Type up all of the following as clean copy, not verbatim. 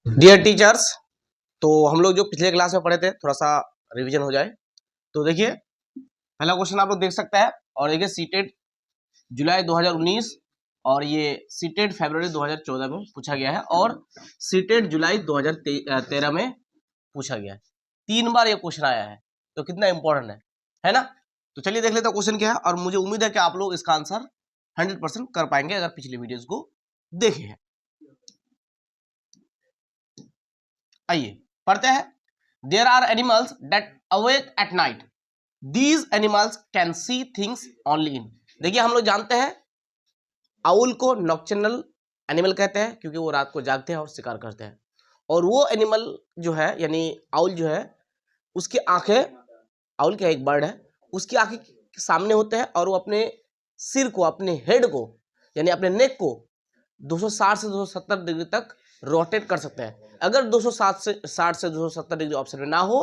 Dear teachers, तो हम लोग जो पिछले क्लास में पढ़े थे थोड़ा सा रिवीजन हो जाए। तो देखिए पहला क्वेश्चन आप लोग देख सकते हैं और देखिए सीटेट जुलाई 2019 और ये सीटेट फरवरी 2014 में पूछा गया है और सीटेट जुलाई 2013 में पूछा गया है। 3 बार ये क्वेश्चन आया है, तो कितना इंपॉर्टेंट है ना। तो चलिए देख लेते हैं क्वेश्चन क्या है और मुझे उम्मीद है कि आप लोग इसका आंसर 100% कर पाएंगे अगर पिछली वीडियोस को देखे हैं। आइए पढ़ते हैं। There are animals that awake at night, these animals can see things only in. देखिए हम लोग जानते हैं आउल को नॉक्टर्नल एनिमल कहते हैं क्योंकि वो रात को जागते हैं और शिकार करते हैं। और वो एनिमल जो है यानी आउल जो है उसकी आंखें, आउल क्या एक बर्ड है, उसकी आंखें सामने होते हैं और वो अपने सिर को, अपने हेड को यानी अपने नेक को 260 से 270 डिग्री तक रोटेट कर सकते हैं। अगर 260 से 270 डिग्री ऑप्शन में ना हो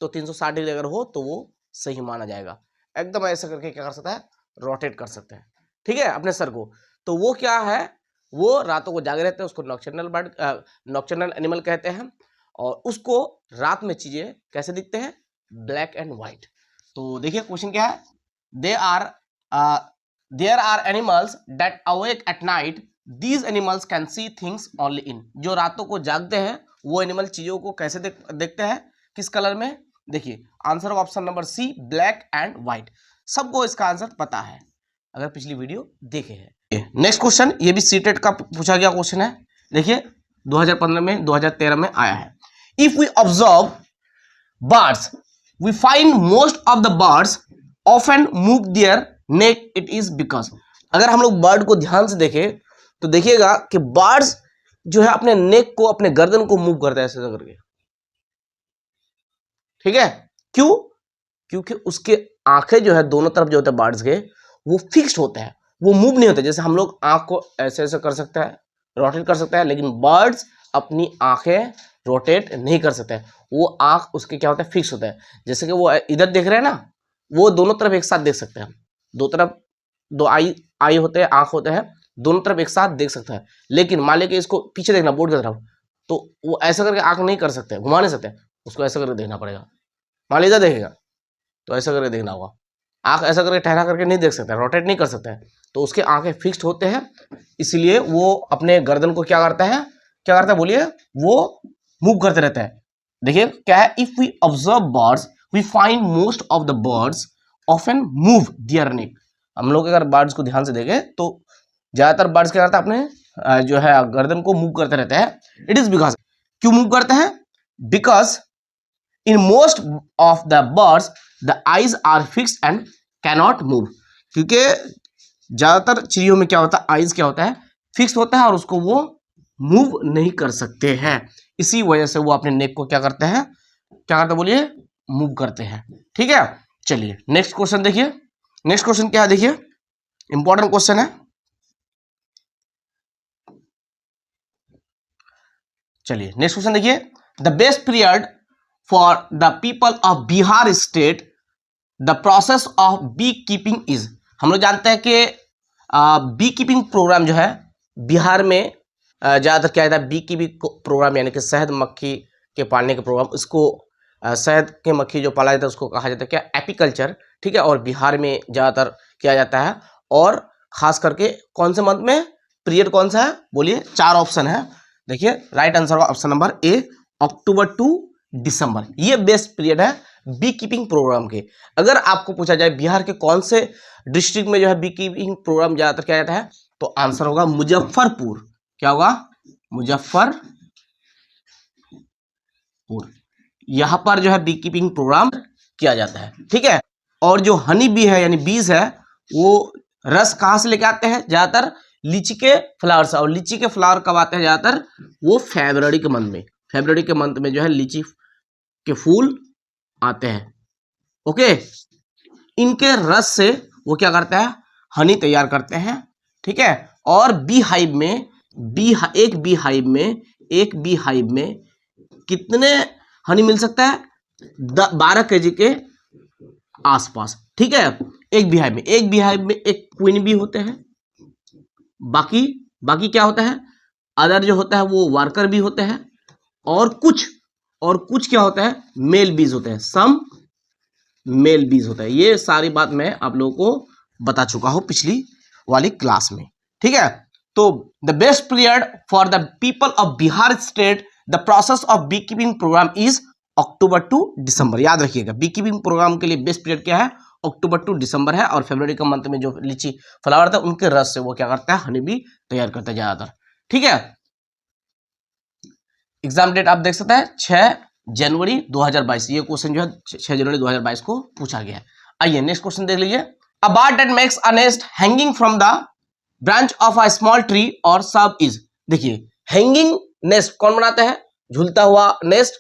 तो 360 डिग्री अगर हो तो वो सही माना जाएगा। एकदम ऐसा करके क्या कर सकता है, रोटेट कर सकते हैं, ठीक है, अपने सर को। तो वो क्या है, वो रातों को जागे रहते हैं, उसको नॉक्टर्नल बर्ड, नॉक्टर्नल एनिमल कहते हैं। और उसको रात में चीजें कैसे दिखते हैं, ब्लैक एंड व्हाइट। तो देखिए क्वेश्चन क्या है, there are animals that awake at night, these animals can see things only in. जो रातों को जागते हैं वो एनिमल चीजों को कैसे देखते हैं, किस कलर में। देखिए answer option number C, black and white. सबको इसका आंसर पता है अगर पिछली वीडियो देखे हैं। नेक्स्ट क्वेश्चन, ये भी सीटेट का पूछा गया क्वेश्चन है। देखिए 2015 में 2013 में आया है। If we observe birds we find most of the birds often move their neck, it is because. अगर हम लोग बर्ड को ध्यान से देखें तो देखिएगा कि बर्ड्स जो है अपने नेक को, अपने गर्दन को मूव करता है ऐसे करके, ठीक है। क्यों? क्योंकि उसके आंखें जो है दोनों तरफ जो होते हैं बर्ड्स के, वो फिक्स्ड होते हैं, वो मूव नहीं होते। जैसे हम लोग आंख को ऐसे ऐसे कर सकते हैं, रोटेट कर सकते हैं, लेकिन बर्ड्स अपनी आंखें रोटेट नहीं कर सकते हैं। वो आंख उसके क्या होता है, फिक्स होता है। जैसे कि वो इधर देख रहे हैं ना, वो दोनों तरफ एक साथ देख सकते हैं। दो तरफ दो आई होते हैं, आंख होते हैं, दोनों तरफ एक साथ देख सकता है। लेकिन मान लीजिए इसको पीछे देखना बोर्ड की तरफ, तो वो ऐसा करके आंख नहीं कर सकते, घुमा नहीं सकते, उसको ऐसा करके देखना पड़ेगा। मान लीजिए देखेगा तो ऐसा करके देखना होगा। आंख ऐसा करके ठहरा करके नहीं देख सकता, रोटेट नहीं कर सकता है, तो उसके आंखें फिक्स्ड होते हैं। इसलिए वो अपने गर्दन को क्या करता है, क्या करता है बोलिए, वो मूव करते रहता है। देखिए क्या है, if we observe birds we find most of the birds often move their neck. हम लोग अगर बर्ड्स को ध्यान से देखें तो ज्यादातर बर्ड्स क्या करता है, अपने जो है गर्दन को मूव करते रहते हैं। इट इज बिकॉज, क्यों मूव करते हैं, because in most of the birds the eyes are fixed and cannot move. क्योंकि ज्यादातर चिड़ियों में क्या होता है, आईज क्या होता है, फिक्स होता है और उसको वो मूव नहीं कर सकते हैं। इसी वजह से वो अपने नेक को क्या करते हैं, क्या करते बोलिए, मूव करते हैं, ठीक है। चलिए नेक्स्ट क्वेश्चन देखिए। नेक्स्ट क्वेश्चन क्या है, देखिए इंपॉर्टेंट क्वेश्चन है। चलिए नेक्स्ट क्वेश्चन देखिए, the best period for the people of Bihar state the process of B keeping is. हम लोग जानते हैं कि बी कीपिंग प्रोग्राम जो है बिहार में ज़्यादातर क्या जाता है, बी कीपिंग प्रोग्राम यानी कि शहद मक्खी के पालने के प्रोग्राम, इसको शहद के मक्खी जो पाला जाता है उसको कहा जाता है क्या, एपीकल्चर, ठीक है। और बिहार में ज़्यादातर किया जाता है और खास करके कौन से मंथ में, पीरियड कौन सा है बोलिए, 4 ऑप्शन है। देखिए राइट आंसर होगा option number A, October to December. ये बेस्ट पीरियड है बी कीपिंग प्रोग्राम के। अगर आपको पूछा जाए बिहार के कौन से डिस्ट्रिक्ट में जो है बी कीपिंग प्रोग्राम ज्यादातर किया जाता है, तो आंसर होगा मुजफ्फरपुर। क्या होगा, मुजफ्फरपुर। यहां पर जो है बी कीपिंग प्रोग्राम किया जाता है, ठीक है। और जो हनी बी है यानी बीज है, वो रस कहां से लेके आते हैं, ज्यादातर लीची के फ्लावर से। और लीची के फ्लावर कब आते हैं ज्यादातर, वो फरवरी के मंथ में, फरवरी के मंथ में जो है लीची के फूल आते हैं, ओके। इनके रस से वो क्या करता है, हनी तैयार करते हैं, ठीक है। और बी हाइव में एक बी हाइव में कितने हनी मिल सकता है, 12 kg के आसपास, ठीक है। एक बी हाइव में एक क्वीन बी होते हैं, बाकी क्या होता है, अदर जो होता है वो वर्कर भी होते हैं, और कुछ क्या होता है, मेल बीज होते हैं, सम मेल बीज होता है। ये सारी बात मैं आप लोगों को बता चुका हूं पिछली वाली क्लास में, ठीक है। तो the best period for the people of Bihar state the process of B keeping programme is October to December. याद रखिएगा, बी कीपिंग प्रोग्राम के लिए बेस्ट पीरियड क्या है, अक्टूबर टू दिसंबर है। और फरवरी का मंथ में जो लीची फ्लावर था उनके रस से वो क्या करता है, हनी भी तैयार करता है ज्यादातर, ठीक है। एग्जाम डेट आप देख सकते हैं 6 जनवरी 2022। ये क्वेश्चन जो है 6 जनवरी 2022 को पूछा गया है। आइए नेक्स्ट क्वेश्चन देख लीजिए। A bird that makes a nest hanging from the branch of a small tree और सब इज। देखिए हैंगिंग नेस्ट कौन बनाता है, झूलता हुआ नेस्ट,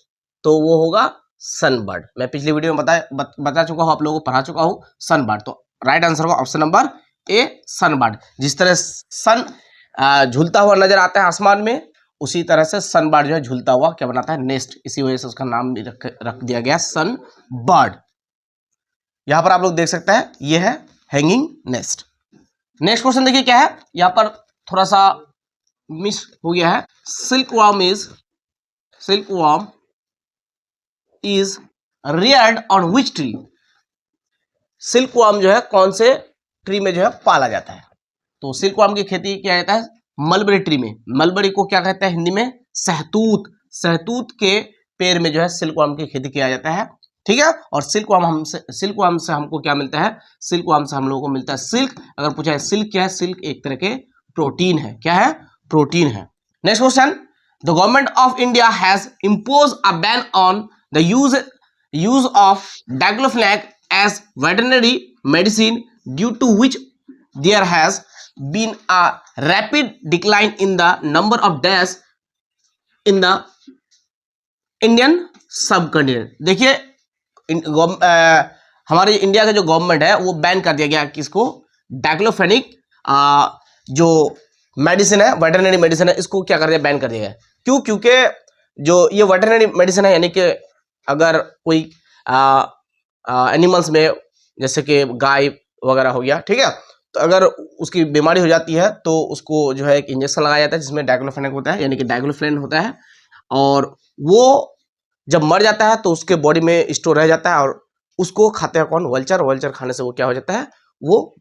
तो वो होगा सनबर्ड। मैं पिछली वीडियो में बता चुका हूं, आप लोगों को पढ़ा चुका हूं सनबर्ड। तो राइट आंसर होगा ऑप्शन नंबर ए सनबर्ड। जिस तरह सन झूलता हुआ नजर आता है आसमान में, उसी तरह से सनबर्ड जो है झूलता हुआ क्या बनाता है, नेस्ट। इसी वजह से उसका नाम भी रख दिया गया सनबर्ड। यहां पर आप लोग देख सकते हैं ये है हैंगिंग नेस्ट। नेक्स्ट क्वेश्चन देखिए क्या है, यहां पर थोड़ा सा मिस हो गया है। Silkworm is reared on which tree। Silkworm जो है कौन से ट्री में जो है पाला जाता है। तो सिल्कवर्म की खेती किया जाता है मलबरी ट्री में। मलबरी को क्या कहते हैं हिंदी में, सहतूत के पेड़ में जो है सिल्कवर्म की खेती किया जाता है, ठीक है। और सिल्कवर्म से हमको क्या मिलता है, सिल्कवर्म से हम लोगों को मिलता है सिल्क। अगर पूछा है सिल्क क्या है, सिल्क एक तरह के प्रोटीन है। क्या है, प्रोटीन है। Next question, the government of India has impose a ban on the use of diclofenac as veterinary medicine due to which there has been a rapid decline in the number of deaths in the Indian subcontinent। देखिए हमारे India का जो government है वो ban कर दिया गया किसको, डाइक्लोफेनिक जो मेडिसिन है, वेटरनरी मेडिसिन है, इसको क्या कर दिया, बैन कर दिया गया। क्यों, क्योंकि जो ये वेटरनरी मेडिसिन है, यानी कि अगर कोई एनिमल्स में जैसे कि गाय वगैरह हो गया, ठीक है, तो अगर उसकी बीमारी हो जाती है तो उसको जो है एक इंजेक्शन लगाया जाता है जिसमें डाइक्लोफेनेक होता है, यानी कि डाइक्लोफेनेक होता है। और वो जब मर जाता है तो उसके बॉडी में स्टोर रह जाता है और उसको खाते हैं कौन, वल्चर। वल्चर खाने से वो क्या हो जाता है, वो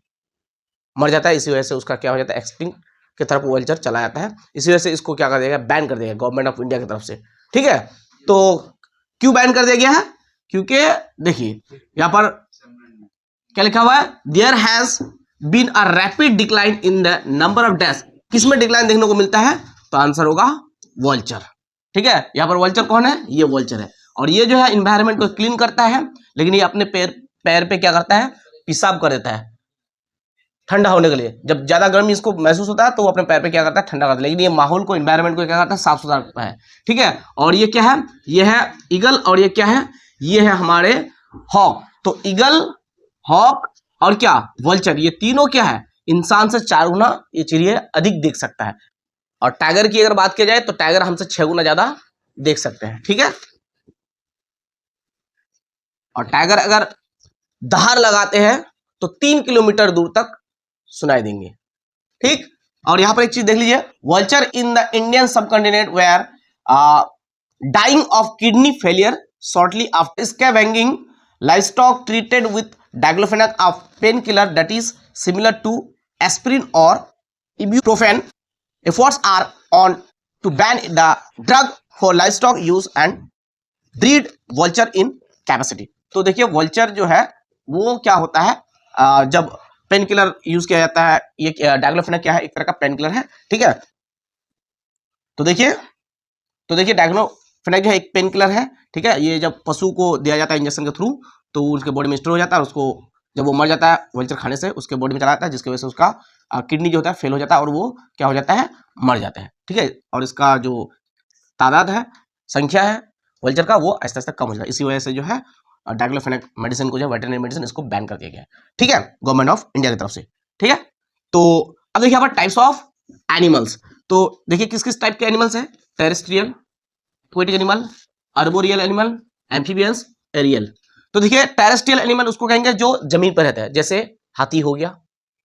मर जाता है। इसी वजह से उसका क्या हो जाता है, एक्सटिंक्ट की तरफ वल्चर चला जाता है। इसी वजह से इसको क्या कर देगा, बैन कर देगा गवर्नमेंट ऑफ इंडिया की तरफ से, ठीक है। तो क्यों बैन कर दिया गया है, क्योंकि देखिए यहां पर क्या लिखा हुआ है, there has been a rapid decline in the number of deaths. किसमें डिक्लाइन देखने को मिलता है, तो आंसर होगा वल्चर, ठीक है। यहां पर वल्चर कौन है, ये वल्चर है। और ये जो है इन्वायरमेंट को क्लीन करता है, लेकिन ये अपने पैर पे क्या करता है, पेशाब कर देता है ठंडा होने के लिए। जब ज्यादा गर्मी इसको महसूस होता है तो वो अपने पैर पे क्या करता है, ठंडा करता है। लेकिन ये माहौल को, इन्वायरमेंट को क्या करता है, साफ सुथरा रखता है, ठीक है। और ये क्या है, ये है ईगल, और ये क्या है, ये है हमारे हॉक। तो ईगल, हॉक और क्या, वल्चर, ये तीनों क्या है, इंसान से 4 गुना ये चिड़िया अधिक देख सकता है। और टाइगर की अगर बात की जाए तो टाइगर हमसे 6 गुना ज्यादा देख सकते हैं, ठीक है। और टाइगर अगर दहाड़ लगाते हैं तो 3 किलोमीटर दूर तक सुनाई देंगे, ठीक। और यहां पर एक चीज देख लीजिए, vulture in the Indian subcontinent were dying of kidney failure shortly after scavenging livestock treated with diclofenac, a painkiller that is similar to aspirin or ibuprofen. Efforts are on to ban the drug for livestock use and breed vulture in capacity। तो देखिए vulture जो है वो क्या होता है, जब pain killer use किया जाता है, ये डाइक्लोफेनाक क्या है, एक तरह का पेन किलर है, ठीक है। तो देखिए डाइक्लोफेनाक जो है एक पेन किलर है, ठीक है। ये जब पशु को दिया जाता है इंजेक्शन के थ्रू तो उसके बॉडी में स्टोर हो जाता है, और उसको जब वो मर जाता है वल्चर खाने से उसके बॉडी में चला जाता है, जिसकी वजह से उसका किडनी जो होता है फेल हो जाता है और वो क्या हो जाता है, मर जाता है, ठीक है। और इसका जो तादाद है, संख्या है वल्चर का, वो आहिस्ता आहिस्ता कम हो जाता है। इसी वजह से जो है डाइक्लोफेनाक मेडिसिन को, जो वेटरनरी मेडिसिन, इसको बैन कर दिया गया है, ठीक है, गवर्नमेंट ऑफ इंडिया की तरफ से, ठीक है। तो अब देखिए यहाँ पर टाइप्स ऑफ एनिमल्स। तो देखिए किस किस टाइप के एनिमल्स है, terrestrial, aquatic animal, arboreal animal, amphibians, aerial. तो देखिए टेरेस्ट्रियल एनिमल उसको कहेंगे जो जमीन पर रहता है, जैसे हाथी हो गया,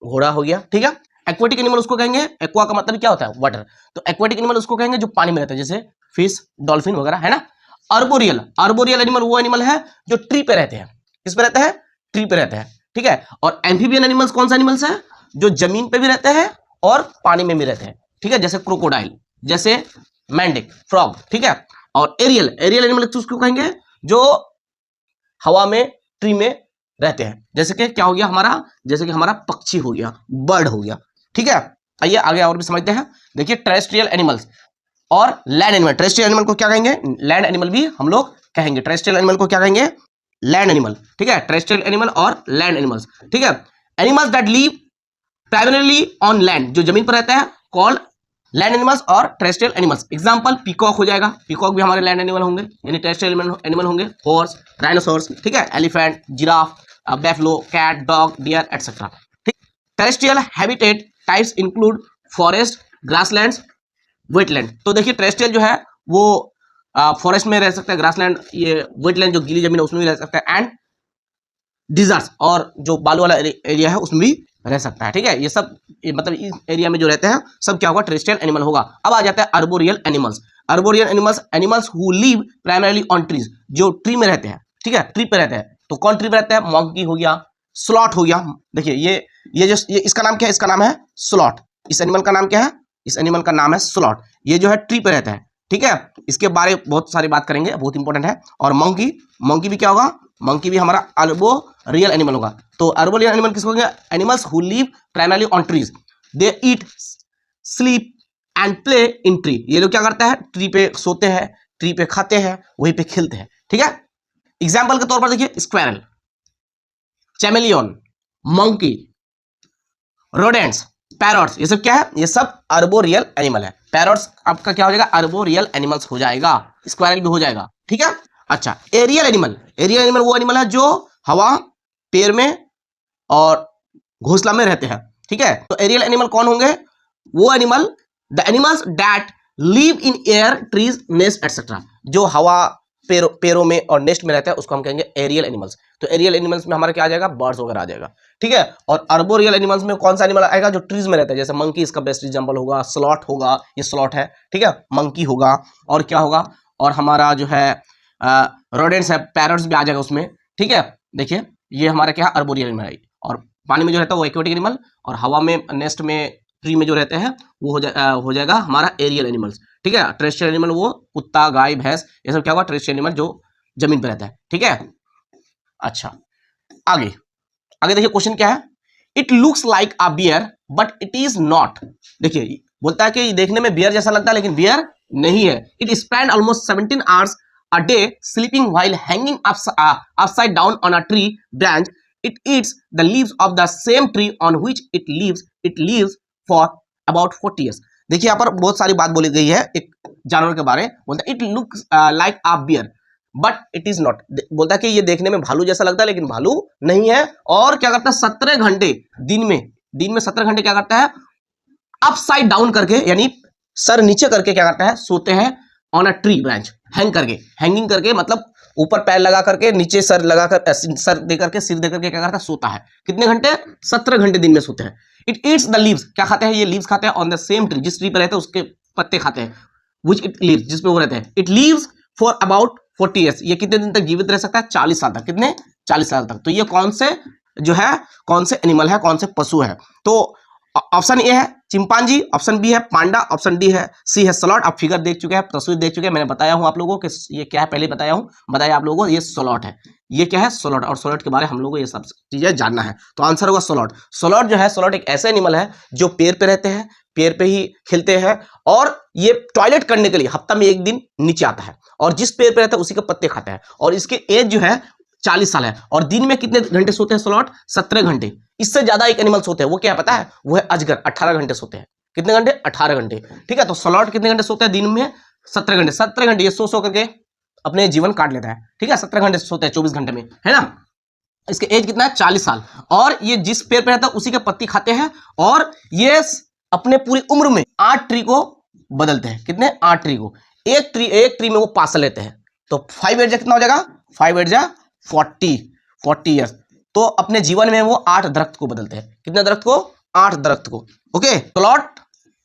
घोड़ा हो गया, ठीक है। एक्वेटिक एनिमल उसको कहेंगे, एक्वा का मतलब क्या होता है, वाटर, तो एक्वेटिक एनिमल उसको कहेंगे जो पानी में रहता है, जैसे फिश, डॉल्फिन वगैरह, है ना। अर्बोरियल, अर्बोरियल एनिमल वो एनिमल है जो ट्री पे रहते हैं। किस पे रहते हैं? ट्री पे रहते हैं, ठीक है। और एम्फीबियन एनिमल्स कौन सा एनिमल्स है? जो जमीन पे भी रहते हैं और पानी में भी रहते हैं, ठीक है, जैसे क्रोकोडाइल, जैसे मैंडिक, फ्रॉग, ठीक है। और एरियल, एरियल एनिमल उसको कहेंगे जो हवा में, ट्री में रहते हैं, जैसे कि क्या हो गया हमारा, जैसे कि हमारा पक्षी हो गया, बर्ड हो गया, ठीक है। आइए आगे और भी समझते हैं। देखिए टेरेस्ट्रियल एनिमल्स और लैंड एनिमल। टेरेस्ट्रियल एनिमल को क्या कहेंगे? लैंड एनिमल भी हम लोग कहेंगे। टेरेस्ट्रियल एनिमल को क्या कहेंगे? लैंड एनिमल, ठीक है। टेरेस्ट्रियल एनिमल और लैंड एनिमल्स, ठीक है। Animals that live primarily on land, जो जमीन पर रहता है, कॉल्ड लैंड एनिमल्स और टेरेस्ट्रियल एनिमल्स। एग्जांपल पीकॉक हो जाएगा, पीकॉक भी हमारे लैंड एनिमल होंगे, यानी टेरेस्ट्रियल एनिमल होंगे। हॉर्स, राइनोसोर्स, ठीक है, elephant, giraffe, buffalo, cat, dog, deer etcetera, ठीक। Terrestrial habitat types include forest, grasslands, wetland. तो देखिए टेरेस्ट्रियल जो है वो फॉरेस्ट में रह सकता है, ग्रासलैंड, ये वेटलैंड जो गीली जमीन है उसमें भी रह सकता है, एंड डिजर्ट्स और जो बालू वाला एरिया है उसमें भी रह सकता है, ठीक है। ये सब मतलब इस एरिया में जो रहते हैं सब क्या होगा? टेरेस्ट्रियल एनिमल होगा। अब आ जाता है arboreal animals. Arboreal animals, animals who live primarily on trees, जो ट्री में रहते हैं, ठीक है, ट्री पे रहते हैं। तो कौन ट्री पे रहता है? मंकी हो गया, स्लॉट हो गया। देखिए ये इसका नाम क्या है? इसका नाम है स्लॉट। इस एनिमल का नाम क्या है? इस एनिमल का नाम है स्लॉट। ये जो है ट्री पे रहता है, ठीक है। इसके बारे में बहुत सारी बात करेंगे, बहुत इंपॉर्टेंट है। और मंकी, मंकी भी क्या होगा? मंकी भी हमारा अर्बोरियल एनिमल होगा। तो अर्बोरियल एनिमल किसको होगा? Animals who live primarily on trees, they eat, sleep and play in tree. ये लोग क्या करता है? ट्री पे सोते हैं, ट्री पे खाते हैं, वहीं पे खेलते हैं, ठीक है। एग्जाम्पल के तौर पर देखिए स्क्वायरल, चैमेलियन, मंकी, रोडेंट्स, पैरट्स, ये सब क्या है? ये सब अर्बोरियल एनिमल है। पैरट्स आपका क्या हो जाएगा? अर्बोरियल एनिमल्स हो जाएगा। स्क्वायरल भी हो जाएगा, ठीक है। अच्छा, एरियल एनिमल, एरियल एनिमल वो एनिमल है जो हवा, पेड़ में और घोंसला में रहते हैं, ठीक है। तो एरियल एनिमल कौन होंगे? वो animal, the animals that live in air, trees, nest etcetera, जो हवा, पेड़ों में और नेस्ट में रहता है उसको हम कहेंगे एरियल एनिमल्स। तो एरियल एनिमल्स में हमारा क्या आ जाएगा? बर्ड्स वगैरह आ जाएगा, ठीक है। और अर्बोरियल एनिमल्स में कौन सा एनिमल आएगा? जो ट्रीज में रहता है, जैसे मंकी इसका बेस्ट एग्जांपल होगा, स्लॉट होगा, ये स्लॉट है, ठीक है, मंकी होगा। और क्या होगा? और हमारा जो है रोडेंट्स है, पैरट्स भी आ जाएगा उसमें, ठीक है। देखिए ये हमारा क्या है? अर्बोरियल एनिमल है। और पानी में जो रहता है वो एक्वेटिक एनिमल, और हवा में, नेस्ट में, ट्री में जो रहते हैं वो हो जाएगा हमारा एरियल एनिमल्स, ठीक है। टेरेस्ट्रियल एनिमल वो कुत्ता, गाय, भैंस, ये सब क्या होगा? टेरेस्ट्रियल एनिमल जो जमीन पे रहता है, ठीक है। अच्छा, आगे आगे देखिए क्वेश्चन क्या है? It looks like a bear but it is not. देखिए बोलता है कि देखने में बियर जैसा लगता है लेकिन बियर नहीं है। It spend almost 17 hours a day sleeping while hanging upside down on a tree branch. It eats the leaves of the same tree on which it lives. It lives for about 40 years. देखिए यहाँ पर बहुत सारी बात बोली गई है एक जानवर के बारे में। बोलता है it looks like a bear but it is not. बोलता है कि ये देखने में भालू जैसा लगता है लेकिन भालू नहीं है। और क्या करता है? 17 घंटे दिन में 17 घंटे क्या करता है? अपसाइड डाउन करके, यानी सर नीचे करके क्या करता है? सोते हैं on a tree branch, hanging करके मतलब ऊपर पैर लगा करके, नीचे सर लगाकर, सर दे करके, सिर दे करके क्या करता है? सोता है। कितने घंटे? 17 घंटे दिन में सोते हैं। इट ईट्स द लीव्स, क्या खाते हैं? ये लीव्स खाते हैं ऑन द सेम ट्री, जिस ट्री पर रहते हैं उसके पत्ते खाते हैं, विच इट लीव्स, जिसपे वो रहते हैं। It leaves for about 40 years, ये कितने दिन तक जीवित रह सकता है? 40 साल तक। कितने? 40 साल तक। तो ये कौन से जो है, कौन से एनिमल है, कौन से पशु है? तो ऑप्शन ए है चिंपांजी, ऑप्शन बी है पांडा, ऑप्शन डी है, सी है स्लॉट। आप फिगर देख चुके हैं, तस्वीर देख चुके हैं, मैंने बताया हूं आप लोगों को कि ये क्या है, पहले बताया हूं, बताया आप लोगों को, ये स्लॉट है। ये क्या है? स्लॉट। और स्लॉट के बारे में हम लोगों को ये सब चीजें जानना है। तो आंसर होगा स्लॉट। स्लॉट जो है, स्लॉट एक ऐसे एनिमल है जो पेड़ पे रहते हैं, पेड़ पे ही खिलते हैं, और ये टॉयलेट करने के लिए हफ्ता में 1 दिन नीचे आता है, और जिस पेड़ पे रहता है उसी के पत्ते खाता है। और इसके एज जो है 40 साल है। और दिन में कितने घंटे सोते हैं स्लॉट? 17 घंटे। इससे ज्यादा एक एनिमल सोते हैं, वो क्या पता है? वो है अजगर, 18 घंटे सोते हैं। कितने घंटे? 18 घंटे, ठीक है। तो स्लॉट कितने घंटे सोते हैं दिन में? 17 घंटे। 17 घंटे ये सो करके अपने जीवन काट लेता है, ठीक है। 17 घंटे सोते हैं 24 घंटे में, है ना। इसके एज कितना है? 40 साल। और ये जिस पेड़ पे रहता है उसी के पत्ती खाते हैं, और ये अपने पूरी उम्र में 8 ट्री को बदलते हैं। कितने? 8 ट्री को। एक ट्री में वो पास लेते हैं। तो 5 एज कितना हो जाएगा? 5 एज 40 ईयर्स। तो अपने जीवन में वो 8 दरख्त को बदलते हैं। कितने दरख्त को? 8 दरख्त को। ओके। स्लॉट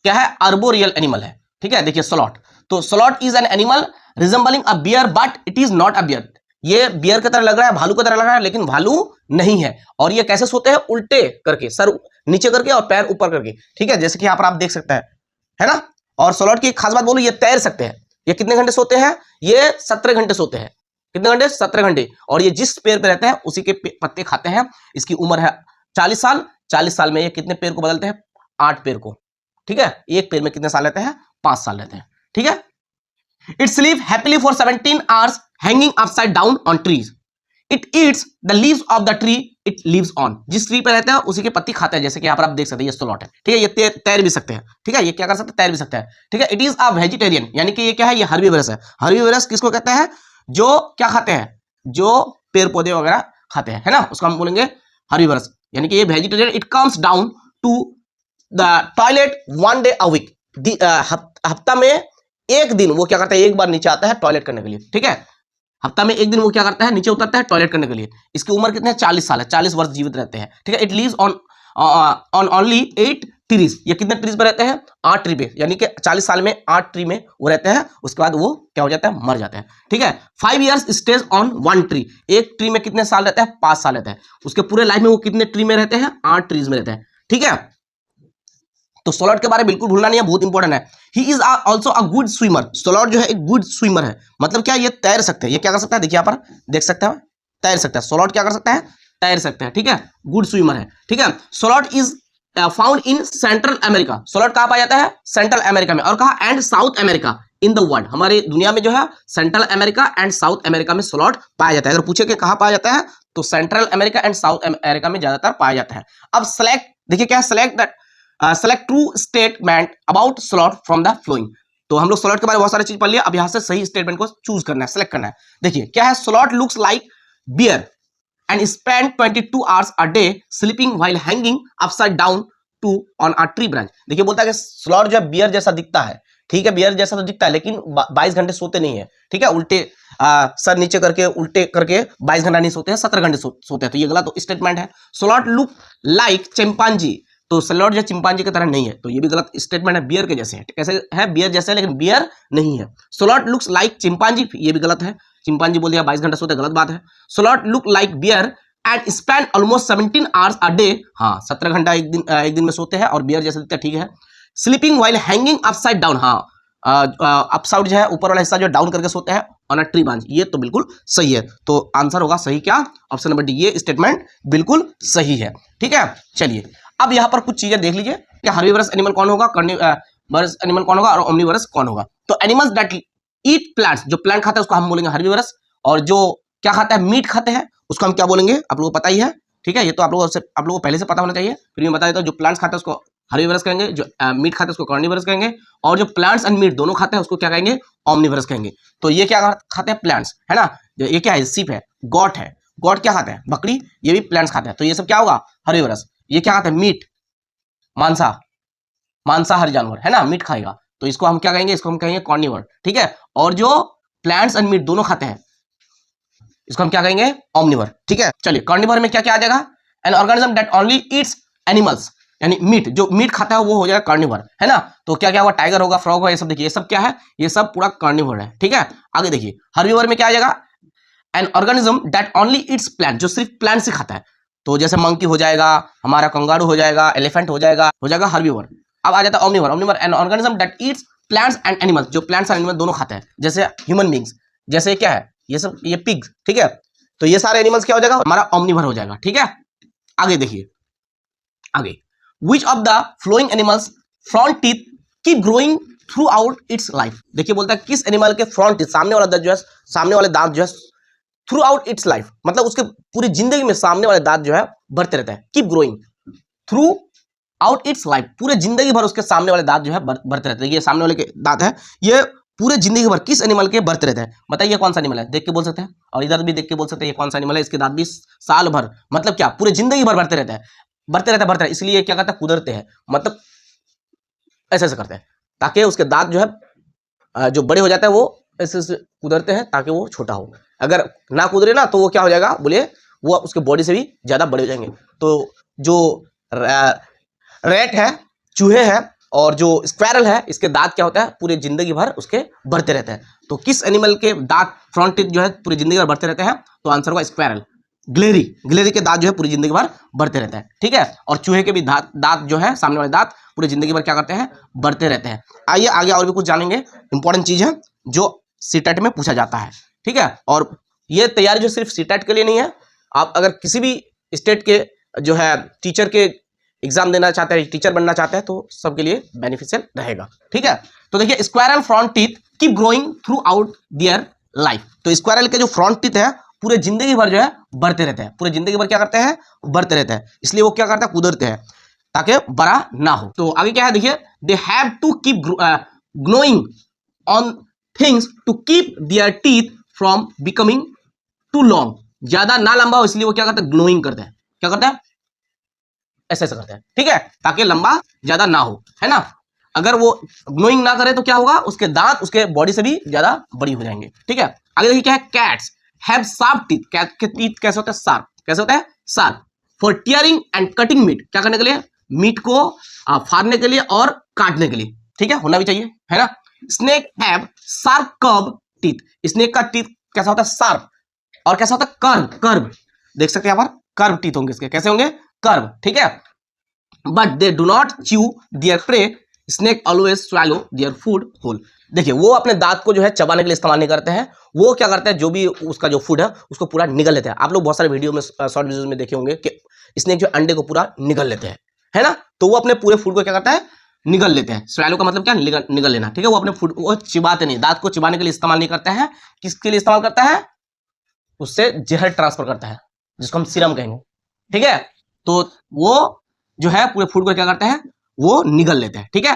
क्या है? अर्बोरियल एनिमल है, ठीक है। देखिए स्लॉट, तो sloth is an animal resembling a bear but it is not a bear. ये बियर की तरह लग रहा है, भालू की तरह लग रहा है, लेकिन भालू नहीं है। और ये कैसे सोते हैं? उल्टे करके, सर नीचे करके और पैर ऊपर करके, ठीक है, जैसे कि यहाँ पर आप देख सकते हैं, है ना। और स्लॉथ की एक खास बात बोलूं, ये तैर सकते हैं। ये कितने घंटे सोते हैं? ये 17 घंटे सोते हैं। कितने घंटे? 17 घंटे। और ये जिस पेड़ पे रहते हैं उसी के पत्ते खाते हैं। इसकी उम्र है 40 साल। 40 साल में ये कितने पेड़ को बदलते हैं? 8 पेड़ को, ठीक है। एक पेड़ में कितने साल रहते हैं? 5 साल रहते हैं, ठीक है। It sleep happily for 17 hours hanging upside down on trees. It eats the leaves of the tree it lives on. जिस ट्री पे रहते हैं उसी के पत्ती खाते हैं, जैसे कि यहाँ पर आप देख सकते हैं, ये स्लॉथ है, ठीक है। ये तैर भी सकते हैं, ठीक है। ये क्या कर सकते हैं? तैर भी सकते हैं, ठीक है। इट इज अ वेजिटेरियन, यानी कि ये क्या है? ये हर्बीवरस है। हर्बीवरस किसको कहते हैं? जो क्या खाते हैं? जो पेड़ पौधे वगैरह खाते हैं, है ना, उसको हम बोलेंगे हर्बीवरस। यानी कि ये vegetarian. It comes down to the toilet 1 day a week. हफ्ता में एक दिन वो क्या करता है? एक बार नीचे आता है टॉयलेट करने के लिए, ठीक है। हफ्ता में एक दिन वो क्या करता है? नीचे उतरता है टॉयलेट करने के लिए। इसकी उम्र कितने है? 40 साल है। 40 वर्ष जीवित रहते हैं, ठीक है। It leaves on only 8 trees. ये कितने ट्रीज पे रहते हैं? 8 ट्री पे, यानी कि 40 साल में 8 ट्री में वो रहते हैं। उसके बाद वो क्या हो जाता है? मर जाते हैं, ठीक है। 5 years स्टेज ऑन 1 ट्री। एक ट्री में कितने साल रहते हैं? 5 साल रहते हैं। उसके पूरे लाइफ में वो कितने ट्री में रहते हैं? 8 ट्रीज में रहते हैं, ठीक है। तो स्लॉथ के बारे में बिल्कुल भूलना नहीं है, बहुत इंपॉर्टेंट है। He is also a good swimmer. Sloth जो है एक गुड स्विमर है। मतलब क्या? ये तैर सकते हैं। ये क्या कर सकता है? देखिए यहाँ पर देख सकते हैं, तैर सकता है। स्लॉथ क्या कर सकता है? तैर सकता है, ठीक है। गुड स्विमर है, ठीक है। Sloth is found in central America. Sloth कहाँ पाया जाता है? सेंट्रल अमेरिका में। और कहा? And south America in the world. हमारी दुनिया में जो है central America and south America में स्लॉथ पाया जाता है। अगर पूछे कि कहाँ पाया जाता है, तो central America and south America में ज्यादातर पाया जाता है। अब सेलेक्ट, देखिए क्या है? Select true statement about sloth from the flowing. तो हम लोग स्लॉथ के बारे में बहुत सारी चीज पढ़ लिया। अब यहां से सही स्टेटमेंट को चूज करना है, सेलेक्ट करना है। देखिए क्या है? Sloth looks like bear and spend 22 hours a day sleeping while hanging upside down to on a tree branch. देखिए बोलता है कि स्लॉथ जो है बियर जैसा दिखता है, ठीक है। बियर जैसा तो दिखता है, लेकिन 22 घंटे सोते नहीं है, ठीक है। उल्टे सर नीचे करके, उल्टे करके 22 घंटा नहीं सोते हैं, 17 घंटे सोते हैं। तो ये गलत स्टेटमेंट है। Sloth look like chimpanzee. तो स्लॉथ जो चिंपांजी की तरह नहीं है, तो ये भी गलत स्टेटमेंट है। बियर के जैसे है। कैसे है? बियर जैसे है, लेकिन बियर नहीं है। स्लॉथ लुक्स लाइक चिंपांजी, ये भी गलत है। चिंपांजी बोल दिया, 22 घंटा सोते, गलत बात है। Sloth look like bear and spend almost 17 hours a day। हाँ, 17 घंटा एक दिन में सोते हैं और बियर जैसे दिखता है, ठीक है। Sleeping while hanging upside down. हाँ, अपसाइड जो है ऊपर वाला हिस्सा जो डाउन करके सोते हैं ऑन अ ट्री ब्रांच। ये तो बिल्कुल सही है। तो आंसर होगा सही क्या? Option number D. ये स्टेटमेंट बिल्कुल सही है, ठीक है। चलिए अब यहाँ पर कुछ चीजें देख लीजिए कि हर्बीवरस एनिमल कौन होगा, कार्निवरस एनिमल कौन होगा और ओमनीवरस कौन होगा। तो एनिमल्स दैट ईट प्लांट्स, जो प्लांट खाता है उसको हम बोलेंगे हर्बीवरस। और जो क्या खाता है? मीट खाते हैं, उसको हम क्या बोलेंगे? आप लोगों को पता ही है, ठीक है। ये तो आप लोगों को पहले से पता होना चाहिए, फिर मैं बता देता हूँ। जो प्लांट्स खाते हैं उसको हर्बीवरस कहेंगे, जो मीट खाते हैं उसको कार्निवरस कहेंगे, और जो प्लांट्स एंड मीट दोनों खाते हैं उसको क्या कहेंगे? ओमनीवरस कहेंगे। तो ये क्या खाते हैं? प्लांट्स, है ना। ये क्या है? सीप है, गॉट है। गॉट क्या खाते हैं? बकरी। ये भी प्लांट्स खाते हैं। तो ये सब क्या होगा? हर्बीवरस। ये क्या खाते हैं? मीट, मांसाहारी जानवर, है ना, मीट खाएगा। तो इसको हम क्या कहेंगे? इसको हम कहेंगे कार्निवोर, ठीक है। और जो प्लांट्स एंड मीट दोनों खाते हैं इसको हम क्या कहेंगे? ओमनिवर, ठीक है। चलिए कार्निवोर में क्या क्या आ जाएगा? N organism that only Yeats animals, यानी मीट, जो मीट खाता है वो हो जाएगा कार्निवोर, है ना। तो क्या क्या होगा? टाइगर होगा, फ्रॉग होगा, ये सब देखिए, ये सब क्या है? ये सब पूरा कार्निवोर है, ठीक है। आगे देखिए हर्बीवोर में क्या आ जाएगा? N organism that only Yeats plant, जो सिर्फ प्लांट से खाता है। तो जैसे मंकी हो जाएगा, हमारा कंगारू हो जाएगा, एलिफेंट हो जाएगा हर्बीवोर। अब आ जाता है omnivore. Omnivore an organism that eats plants and animals, जो प्लांट्स और एनिमल दोनों खाते हैं, जैसे ह्यूमन बींग्स, जैसे क्या है? ये सब, ये पिग, ठीक है। तो ये सारे एनिमल्स क्या हो जाएगा? हमारा ओमनिवर हो जाएगा, ठीक है। आगे देखिए, आगे which of the flowing animals front teeth keep growing through out it's life. देखिए बोलता है किस एनिमल के फ्रंट टीथ, सामने वाला दांत जो है, सामने वाले दांत जो है थ्रू आउट इट्स लाइफ, मतलब उसके पूरी जिंदगी में सामने वाले दांत जो है बढ़ते रहता है। Keep growing through out it's life, पूरे जिंदगी भर उसके सामने वाले दांत जो है बढ़ते रहते हैं। ये सामने वाले के दांत है, ये पूरे जिंदगी भर किस एनिमल के बढ़ते रहते हैं? बताइए कौन सा एनिमल है? देख के बोल सकते हैं, और इधर भी देख के बोल सकते हैं ये कौन सा एनिमल है। इसके दांत भी साल भर, मतलब क्या, पूरे जिंदगी भर बढ़ते रहते हैं, बढ़ते रहता है। इसलिए क्या कहता है? कुदरते हैं, मतलब ऐसे ऐसे करते हैं ताकि उसके दांत जो है जो बड़े हो जाते हैं वो ऐसे ऐसे कुदरते हैं ताकि वो छोटा हो। अगर ना कुदरे ना तो वो क्या हो जाएगा? बोलिए, वो उसके बॉडी से भी ज्यादा बड़े हो जाएंगे। तो जो रैट है, चूहे हैं, और जो स्क्वायरल है इसके दांत क्या होता है, पूरे जिंदगी भर उसके बढ़ते रहते हैं। तो किस एनिमल के दांत फ्रंट टीथ जो है पूरी जिंदगी भर बढ़ते रहते हैं, तो आंसर होगा स्क्वायरल। गिलहरी, गिलहरी के दांत जो है पूरी जिंदगी भर बढ़ते रहते हैं, ठीक है। और चूहे के भी दांत जो है, सामने वाले दांत पूरी जिंदगी भर क्या करते हैं, बढ़ते रहते हैं। आइए आगे और भी कुछ जानेंगे, इंपॉर्टेंट चीज है जो सीटेट में पूछा जाता है, ठीक है। और ये तैयारी जो सिर्फ सीटेट के लिए नहीं है, आप अगर किसी भी स्टेट के जो है टीचर के एग्जाम देना चाहते हैं, टीचर बनना चाहते हैं, तो सबके लिए बेनिफिशियल रहेगा, ठीक है। तो देखिए squirrel front teeth keep growing through out their life. तो स्क्वायरल के जो फ्रंट टीथ है पूरे जिंदगी भर जो है बढ़ते रहते हैं, पूरे जिंदगी भर क्या करते हैं, बढ़ते रहते हैं। इसलिए वो क्या करते हैं, कुदरते हैं ताकि बड़ा ना हो। तो आगे क्या है देखिए, they have to keep growing on things to keep their teeth from becoming too long. ज्यादा ना लंबा हो इसलिए वो क्या करते हैं, ग्लोइंग करते हैं। क्या करते हैं, ऐसे ऐसे करते हैं, ठीक है, ताकि लंबा ज्यादा ना हो, है ना। अगर वो ग्लोइंग ना करे तो क्या होगा, उसके दांत उसके बॉडी से भी ज्यादा बड़ी हो जाएंगे, ठीक है। आगे देखिए क्या है, cats have sharp teeth. Cat के टीथ कैसे होते हैं, शार्प। कैसे होता है, sharp. For tearing and cutting meat, क्या करने के लिए, मीट को फाड़ने के लिए और काटने के लिए, ठीक है, होना भी चाहिए, है ना। Snake have sharp curve teeth. Snake का टीथ कैसा होता है, शार्प। और कैसा होता है, कर्व। कर्व देख सकते हैं यहाँ पर, कर्व टीथ होंगे इसके, कैसे होंगे, कर्व, ठीक है। But they do not chew their prey, snake always swallow their food whole. देखिए वो अपने दांत को जो है चबाने के लिए इस्तेमाल नहीं करते हैं, वो क्या करते हैं, जो भी उसका जो फूड है उसको पूरा निगल लेते हैं। आप लोग बहुत सारे वीडियो में, शॉर्ट वीडियोस में देखे होंगे कि स्नेक जो अंडे को पूरा निगल लेते हैं, है ना। तो वो अपने पूरे फूड को क्या करता है, निगल लेते हैं। स्वैलो का मतलब क्या, निगल लेना, ठीक है। वो अपने फूड को चिबाते नहीं, दांत को चिबाने के लिए इस्तेमाल नहीं करते हैं। किसके लिए इस्तेमाल करता है, उससे जहर ट्रांसफर करता है, जिसको हम सीरम कहेंगे, ठीक है। तो वो जो है पूरे फूड को क्या करते हैं, वो निगल लेते हैं, ठीक है।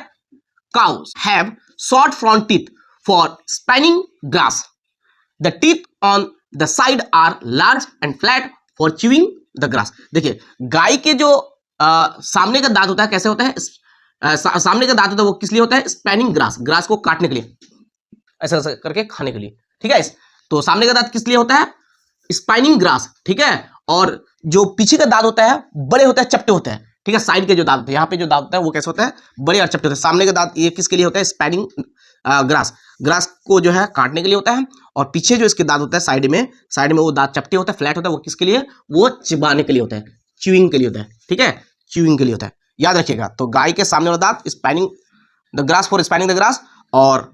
Cows have short front teeth for spanning grass. The teeth on the side are large and flat for chewing the grass. देखिए गाय के जो सामने का दांत होता है, कैसे होता है, सामने का दांत होता है, वो किस लिए होता है, स्पैनिंग ग्रास, ग्रास को काटने के लिए, ऐसा ऐसा करके खाने के लिए, ठीक है। तो सामने का दांत किस लिए होता है, स्पाइनिंग ग्रास, ठीक है। और जो पीछे का दांत होता है बड़े होते हैं, चपटे होते हैं, ठीक है। साइड के जो दांत होते हैं, यहाँ पे जो दांत होता है वो कैसे होता है, बड़े और चपटे होते हैं। सामने का दांत ये किसके लिए होता है, स्पाइनिंग ग्रास, ग्रास को जो है काटने के लिए होता है। और पीछे जो इसके दांत होता है साइड में वो दांत चपटे होता है, फ्लैट होता है, वो किसके लिए, वो चिबाने के लिए होता है, च्यूइंग के लिए होता है, ठीक है, च्यूइंग के लिए होता है, याद रखिएगा। तो गाय के सामने वाला दांत spinning the grass for spinning the grass, और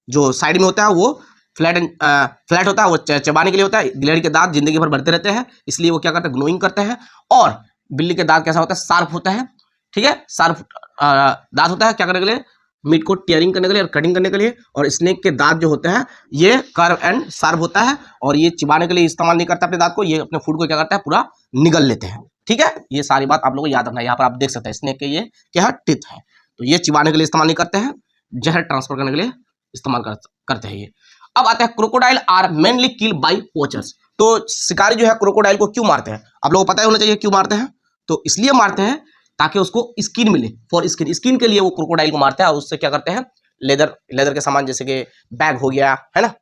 जो साइड में होता है वो फ्लैट होता है, वो चबाने के लिए होता है। गिलहरी के दांत जिंदगी भर बढ़ते रहते हैं, इसलिए वो क्या करते हैं, ग्लोइंग करते हैं। और बिल्ली के दांत कैसा होता है, शार्प होता है, ठीक है, शार्प दांत होता है, क्या करने के लिए, मीट को टीयरिंग करने के लिए और कटिंग करने के लिए। और स्नेक के दांत जो होते हैं ये कर्व एंड शार्प होता है, और ये चिबाने के लिए इस्तेमाल नहीं करता अपने दांत को, ये अपने फूड को क्या करता है, पूरा निगल लेते हैं, ठीक है। ये सारी बात आप लोगों को याद रखना है। यहाँ पर आप देख सकते हैं स्नेक के ये क्या है, टिथ है। तो ये चिबाने के लिए इस्तेमाल नहीं करते हैं, जहर ट्रांसफर करने के लिए इस्तेमाल करते हैं ये। अब आता है crocodile are mainly kill by poachers. तो शिकारी जो है क्रोकोडाइल को क्यों मारते हैं, आप लोगों को पता ही होना चाहिए क्यों मारते हैं। तो इसलिए मारते हैं ताकि उसको स्किन मिले, फॉर स्किन, स्किन के लिए वो क्रोकोडाइल को मारते हैं। और उससे क्या करते हैं, लेदर के सामान जैसे कि बैग हो गया, है ना,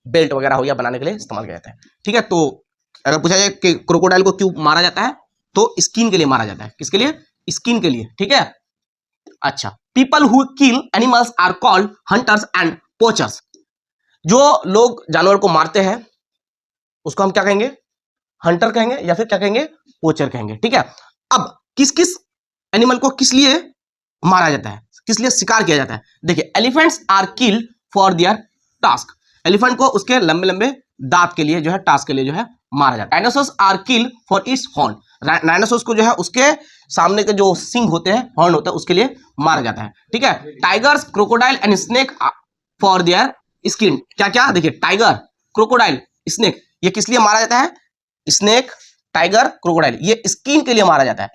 बेल्ट वगैरह हो गया, बनाने के लिए इस्तेमाल किया जाता है, ठीक है। तो अगर पूछा जाए कि क्रोकोडाइल को क्यों मारा जाता है, तो स्किन के लिए मारा जाता है। किसके लिए, स्किन के लिए, ठीक है। अच्छा, people who kill animals are called hunters and poachers. जो लोग जानवर को मारते हैं उसको हम क्या कहेंगे, हंटर कहेंगे, या फिर क्या कहेंगे, पोचर कहेंगे, ठीक है। अब किस किस एनिमल को किस लिए मारा जाता है, किस लिए शिकार किया जाता है। देखिए elephants are killed for their tusk. Elephant को उसके लंबे लंबे दांत के लिए जो है, टास्क के लिए जो है मारा जाता है। Dinosaurs are killed for its horn. Dinosaurs को जो है उसके सामने के जो सिंग होते हैं, हॉर्न होता है, उसके लिए मारा जाता है, ठीक है। Tigers, crocodile and snake for their skin. क्या क्या, देखिए टाइगर, क्रोकोडाइल, स्नेक, ये किस लिए मारा जाता है, स्नेक, टाइगर, क्रोकोडाइल, ये स्किन के लिए मारा जाता है।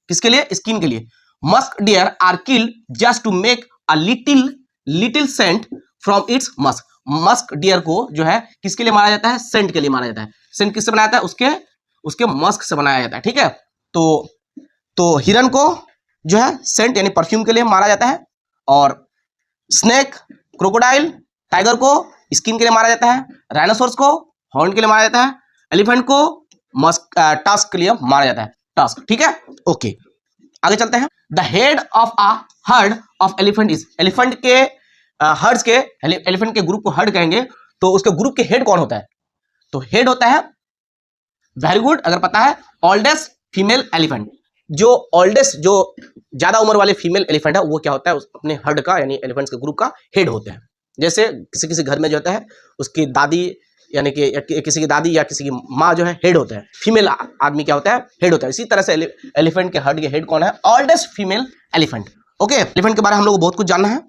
किसके लिए, स्किन के लिए। Musk deer are killed just to make a little scent from its musk. Musk deer को जो है किसके लिए मारा जाता है, सेंट के लिए मारा जाता है। सेंट किससे बनाया जाता है, उसके मस्क से बनाया जाता है, ठीक है। तो हिरन को जो है सेंट यानी परफ्यूम के लिए मारा जाता है, और स्नेक, क्रोकोडाइल, टाइगर को स्किन के लिए मारा जाता है, राइनोसोरस को हॉर्न के लिए मारा जाता है, एलिफेंट को मस्क टास्क के लिए मारा जाता है, टास्क, ठीक है, ओके। आगे चलते हैं। The head of a herd of elephant is, elephant के हर्ड्स के, एलिफेंट के ग्रुप को हर्ड कहेंगे, तो उसके ग्रुप के हेड कौन होता है? तो हेड होता है, वेरी गुड, अगर पता है, ओल्डेस्ट फीमेल एलिफेंट। जो ओल्डेस्ट, जो ज्यादा उम्र वाले फीमेल एलिफेंट है वो क्या होता है? अपने हर्ड का यानी एलिफेंट्स के ग्रुप का हेड होता है। जैसे किसी किसी घर में जो होता है उसकी दादी यानी कि किसी की दादी या किसी की माँ जो है हेड होता है, फीमेल आदमी क्या होता है? हेड होता है। इसी तरह से एलिफेंट के हर्ड के हेड कौन है? Oldest female elephant. Okay, elephant के बारे में हम लोग को बहुत कुछ जानना है,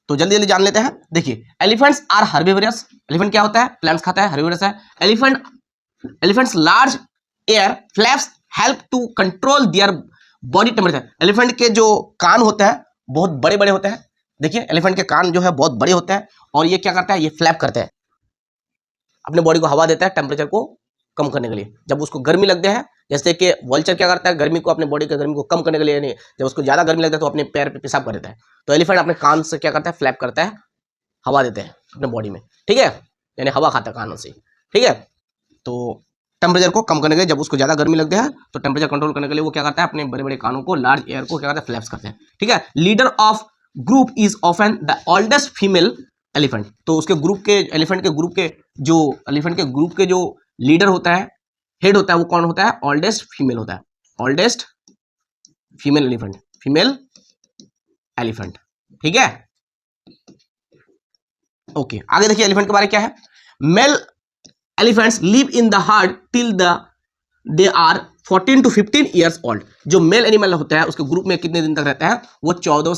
तो जल्दी जल्दी जान लेते हैं। देखिए, एलिफेंट्स आर हर्बिवरस, एलिफेंट क्या होता है? प्लांट्स खाता है, हर्बिवरस है। Elephants large ear flaps help to control their body temperature. Elephant के जो कान होते हैं बहुत बड़े बड़े होते हैं। देखिए, एलिफेंट के कान जो है बहुत बड़े होते हैं और ये क्या करता है? ये फ्लैप करता है, अपने बॉडी को हवा देता है टेम्परेचर को कम करने के लिए। जब उसको गर्मी लगती है, जैसे कि वल्चर क्या करता है? गर्मी को, अपने बॉडी की गर्मी को कम करने के लिए, यानी जब उसको ज्यादा गर्मी लगता है तो अपने पैर पे पेशाब कर देता है। तो एलिफेंट अपने कान से क्या करता है? फ्लैप करता है, हवा देते हैं अपने बॉडी में, ठीक है, यानी हवा खाता है कानों से, ठीक है। तो टेम्परेचर को कम करने के लिए, जब उसको ज्यादा गर्मी लगती है तो टेम्परेचर कंट्रोल करने के लिए वो क्या करता है? अपने बड़े बड़े कानों को, लार्ज एयर को क्या करता है? फ्लैप्स करते हैं, ठीक है। Leader of group is often the oldest female elephant. तो उसके ग्रुप के, एलिफेंट के ग्रुप के जो, एलिफेंट के ग्रुप के जो लीडर होता है, हेड होता है, वो कौन होता है? ओल्डेस्ट फीमेल होता है, oldest female elephant, female elephant, ठीक है। ओके, आगे देखिए एलिफेंट के बारे में क्या है। Male elephants live in the herd till they are 14 to 15 years old. जो मेल एनिमल होता है उसके ग्रुप में कितने दिन तक रहता है? वो 14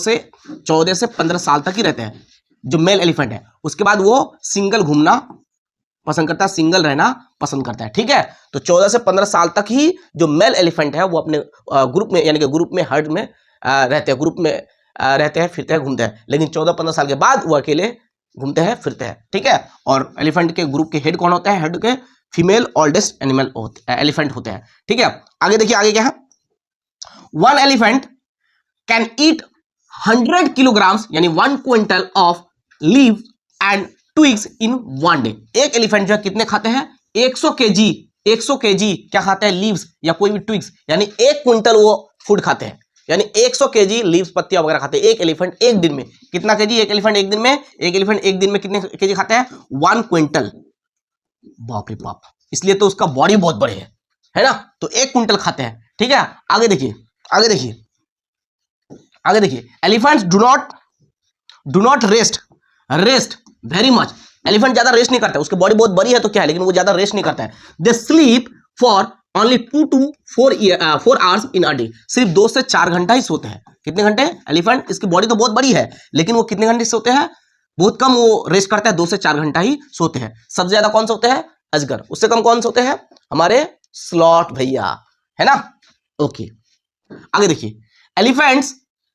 से 15 साल तक ही रहते हैं, जो मेल एलिफेंट है। उसके बाद वो सिंगल घूमना पसंद करता है, सिंगल रहना पसंद करता है, ठीक है। तो 14 से 15 साल तक ही जो मेल एलिफेंट है वो अपने ग्रुप में, यानी कि ग्रुप में, हर्ड में रहते हैं, ग्रुप में रहते हैं, फिरते हैं, घूमते हैं। लेकिन 14-15 साल के बाद वो अकेले घूमते हैं, फिरते हैं, ठीक है। और एलिफेंट के ग्रुप के हेड कौन होता है? हेड के फीमेल ओल्डेस्ट एनिमल एलिफेंट होते हैं, ठीक है। आगे देखिए, आगे क्या है। One elephant can eat 100 kilograms यानी 1 quintal of leave and twigs in 1 day. एक एलिफेंट जो है कितने खाते हैं? 100 केजी क्या खाता है? लीव्स या कोई भी ट्विग्स, यानी 1 क्विंटल वो फूड खाते हैं, यानी 100 केजी लीव्स, पत्तियां वगैरह खाते हैं एक एलिफेंट एक दिन में। कितना केजी? एक एलिफेंट एक दिन में, एक एलिफेंट एक दिन में कितने केजी खाता है? 1 क्विंटल। बाप रे बाप, इसलिए तो उसका बॉडी बहुत बड़े है ना। तो 1 क्विंटल खाते हैं, ठीक है। आगे देखिए, आगे देखिए, आगे देखिए। Elephants do not rest very much. Elephant ज्यादा रेस्ट नहीं करता है, उसकी बॉडी बहुत बड़ी है तो क्या है, लेकिन वो ज्यादा रेस्ट नहीं करता है। They sleep for only 2 to 4 hours in a day. सिर्फ 2 से 4 घंटा ही सोते हैं। कितने घंटे? एलिफेंट, इसकी बॉडी तो बहुत बड़ी है लेकिन वो कितने घंटे सोते हैं? बहुत कम वो रेस्ट करता है, 2 से 4 घंटा ही सोते हैं। सबसे ज्यादा कौन सोते हैं? अजगर। उससे कम कौन सोते हैं? हमारे स्लॉथ भैया, है ना। ओके, आगे देखिए। Elephants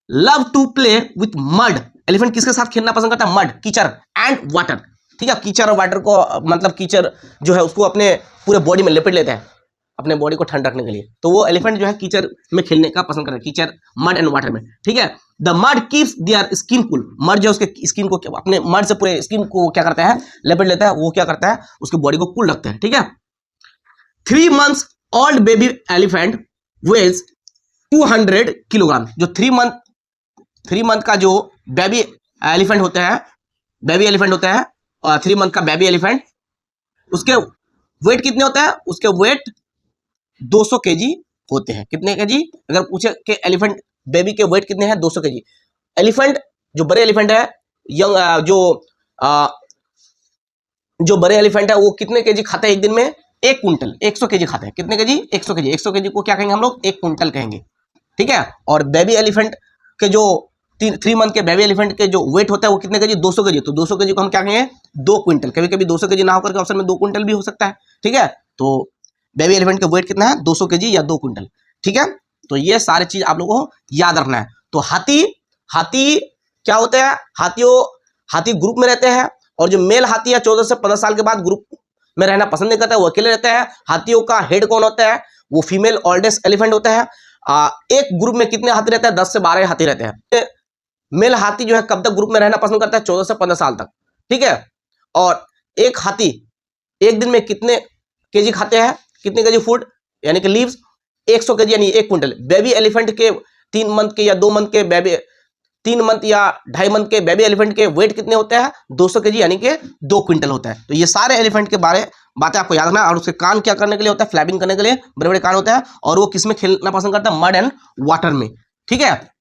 love to play with mud. Elephant किसके साथ खेलना पसंद करता है? मड, कीचड़ एंड वाटर, ठीक है। कीचड़ और वाटर को, मतलब कीचड़ जो है उसको अपने पूरे बॉडी में लपेट लेते हैं अपने बॉडी को ठंड रखने के लिए। तो वो एलिफेंट जो है कीचड़ में खेलने का पसंद करता है, कीचड़, मड एंड वाटर में, ठीक है। The mud keeps their skin cool. Mud जो उसके स्किन को, अपने मड से पूरे स्किन को क्या करता है? लपेट लेता है। वो क्या करता है? उसकी बॉडी को कूल रखता है, ठीक है। 3 months old baby elephant weighs 200 kilogram. जो 3 month का जो बेबी एलिफेंट होता है, बेबी एलिफेंट होता है, और 3 month का बेबी एलिफेंट, उसके वेट कितने होता है? उसके वेट 200 केजी होते हैं। कितने केजी? अगर पूछे कि एलिफेंट बेबी के वेट कितने हैं? 200 केजी। एलिफेंट जो बड़े एलिफेंट है, यंग जो बड़े एलिफेंट है वो कितने केजी खाते हैं एक दिन में? 1 क्विंटल, 100 केजी खाते हैं। कितने केजी? 100 केजी। 100 केजी को क्या कहेंगे हम लोग? 1 क्विंटल कहेंगे, ठीक है। और बेबी एलिफेंट के जो 3 month के बेबी एलिफेंट के जो वेट होता है वो कितने केजी? 200 केजी। तो 200 केजी को हम क्या कहेंगे? 2 क्विंटल। कभी कभी 200 केजी ना होकर के ऑप्शन में 2 क्विंटल भी हो सकता है, ठीक है। तो बेबी एलिफेंट का वेट कितना है? 200 केजी या 2 क्विंटल, ठीक है। तो ये सारी चीज आप लोगों को याद रखना है। तो हाथी क्या होते हैं? हाथी ग्रुप में रहते हैं, और जो मेल हाथी है 14 से 15 साल के बाद ग्रुप में रहना पसंद नहीं करता है, वो अकेले रहते हैं। हाथियों का हेड कौन होता है? वो फीमेल ओल्डेस्ट एलिफेंट होता है। एक ग्रुप में कितने हाथी रहते हैं? 10 से 12 हाथी रहते हैं। मेल हाथी जो है कब तक ग्रुप में रहना पसंद करता है? 14 से 15 साल तक, ठीक है। और एक हाथी एक दिन में कितने केजी खाते हैं? कितने केजी फूड यानी कि लीव्स? 100 केजी यानी 1 क्विंटल। बेबी एलिफेंट के 3 मंथ के या 2 मंथ के बेबी, 3 मंथ या 2.5 मंथ के बेबी एलिफेंट के वेट कितने होते हैं? 200 kg यानी कि 2 क्विंटल होता है। तो ये सारे एलिफेंट के बातें आपको याद रखना है। और उसके कान क्या करने के लिए होता है? फ्लैपिंग करने के लिए बड़े बड़े कान होते हैं। और वो किस में खेलना पसंद करता है? मड एंड वाटर में। ठीक है,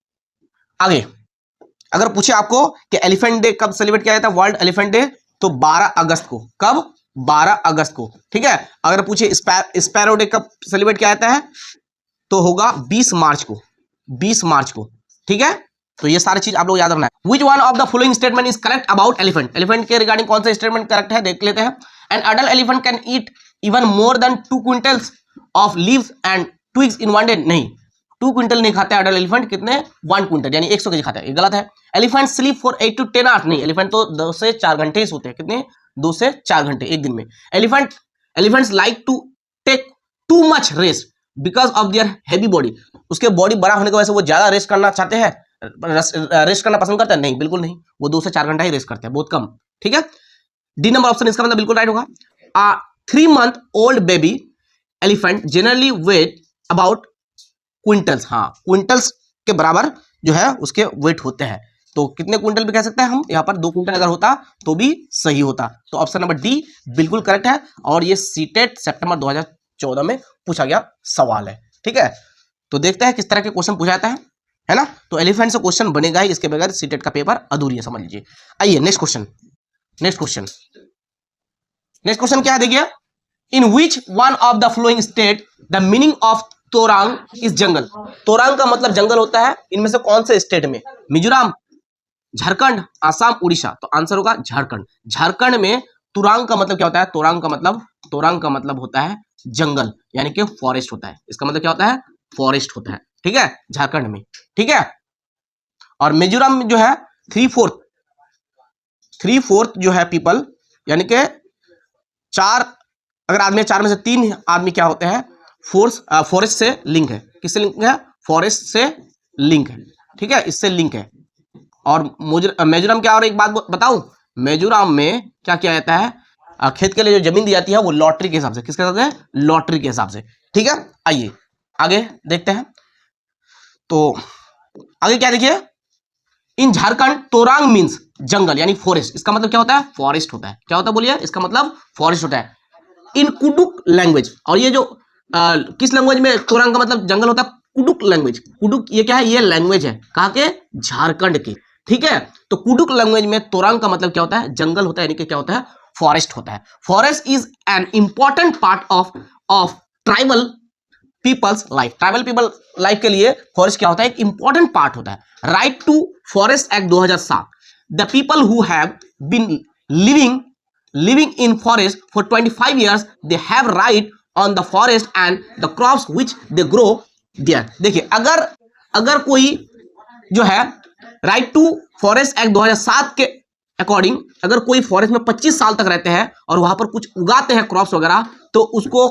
आगे अगर पूछे आपको कि एलिफेंट डे कब सेलिब्रेट किया जाता है, वर्ल्ड एलिफेंट डे, तो 12 अगस्त को। कब? 12 अगस्त को। ठीक है, अगर पूछे स्पैरो डे कब सेलिब्रेट किया जाता है, तो होगा 20 मार्च को। 20 मार्च को। ठीक है, तो ये सारी चीज आप लोग याद रखना है। विच one of the following statement is correct about elephant? Elephant के रिगार्डिंग कौन सा स्टेटमेंट करेक्ट है, देख लेते हैं। An adult elephant can eat even more than 2 quintals of leaves and twigs in one day. नहीं, 2 क्विंटल नहीं खाता है अडल्ट एलिफेंट, कितने? 1 क्विंटल यानी 100 kg खाता है, ये गलत है। Elephant sleep for 8 to 10 hours. नहीं, एलिफेंट तो 2 से 4 घंटे ही सोते हैं। कितने? 2 से 4 घंटे एक दिन में। Elephants like to take too much rest because of their heavy body. उसके बॉडी बड़ा होने की वजह से वो ज्यादा रेस्ट करना चाहते हैं, रेस्ट करना पसंद करते हैं? नहीं, बिल्कुल नहीं, वो 2 से 4 घंटा ही रेस्ट करते हैं, बहुत कम। ठीक है, डी नंबर ऑप्शन इसका मतलब बिल्कुल राइट होगा। 3 month old baby elephant generally weight about quintals. हाँ, क्विंटल्स के बराबर जो है उसके वेट होते हैं। तो कितने क्विंटल भी कह सकते हैं हम, यहाँ पर 2 क्विंटल अगर होता तो भी सही होता। तो ऑप्शन नंबर डी बिल्कुल करेक्ट है। और ये सीटेट सितंबर 2014 में पूछा गया सवाल है। ठीक है, तो देखते हैं किस तरह के क्वेश्चन पूछा जाता है ना। तो एलिफेंट से क्वेश्चन बनेगा ही, इसके बगैर सीटेट का पेपर अधूरी है, समझ लीजिए। आइए नेक्स्ट क्वेश्चन क्या है, देखिए। In which one of the following state the meaning of तोरांग इज जंगल? तोरांग का मतलब जंगल होता है, इनमें से कौन से स्टेट में? मिजोरम, झारखंड, आसाम, उड़ीसा। तो आंसर होगा झारखंड। झारखंड में तुरांग का मतलब क्या होता है? तोरांग का मतलब होता है जंगल, यानी कि फॉरेस्ट होता है। इसका मतलब क्या होता है? फॉरेस्ट होता है। ठीक है, झारखंड में। ठीक है, और मिजोरम में जो है 3/4 जो है पीपल, यानी कि 4 अगर आदमी 4 में से 3 आदमी क्या होते हैं? फॉरेस्ट से लिंक है। किससे लिंक है? फॉरेस्ट से लिंक है। ठीक है, इससे लिंक है। और मिजोरम क्या, और एक बात बताऊं, मिजोरम में क्या किया जाता है? खेत के लिए जो जमीन दी जाती है वो लॉटरी के हिसाब से। किसके हिसाब से? लॉटरी के हिसाब से। ठीक है, आइए आगे देखते हैं। तो आगे क्या देखिए, इन झारखंड तोरांग मीन्स जंगल यानी फॉरेस्ट। इसका मतलब क्या होता है? फॉरेस्ट होता है। क्या होता है बोलिए? इसका मतलब फॉरेस्ट होता है इन कुडुक लैंग्वेज। और ये जो किस लैंग्वेज में तोरांग का मतलब जंगल होता है? कुडुक लैंग्वेज। कुडुक ये क्या है? ये लैंग्वेज है, कहाँ के? झारखंड के। ठीक है, तो कुडुक लैंग्वेज में तोरांग का मतलब क्या होता है? जंगल होता है, यानी कि क्या होता है? फॉरेस्ट होता है। Forest is an important part of tribal people's life. Tribal people life के लिए फॉरेस्ट क्या होता है? एक इंपॉर्टेंट पार्ट होता है। Right to forest act 2007, the people who have been living in forest for 25 years they have right on the forest and the crops which they grow there। देखिए, अगर कोई जो है राइट टू फॉरेस्ट एक्ट 2007 के according अगर कोई forest में 25 साल तक रहते हैं और वहां पर कुछ उगाते हैं क्रॉप्स वगैरह, तो उसको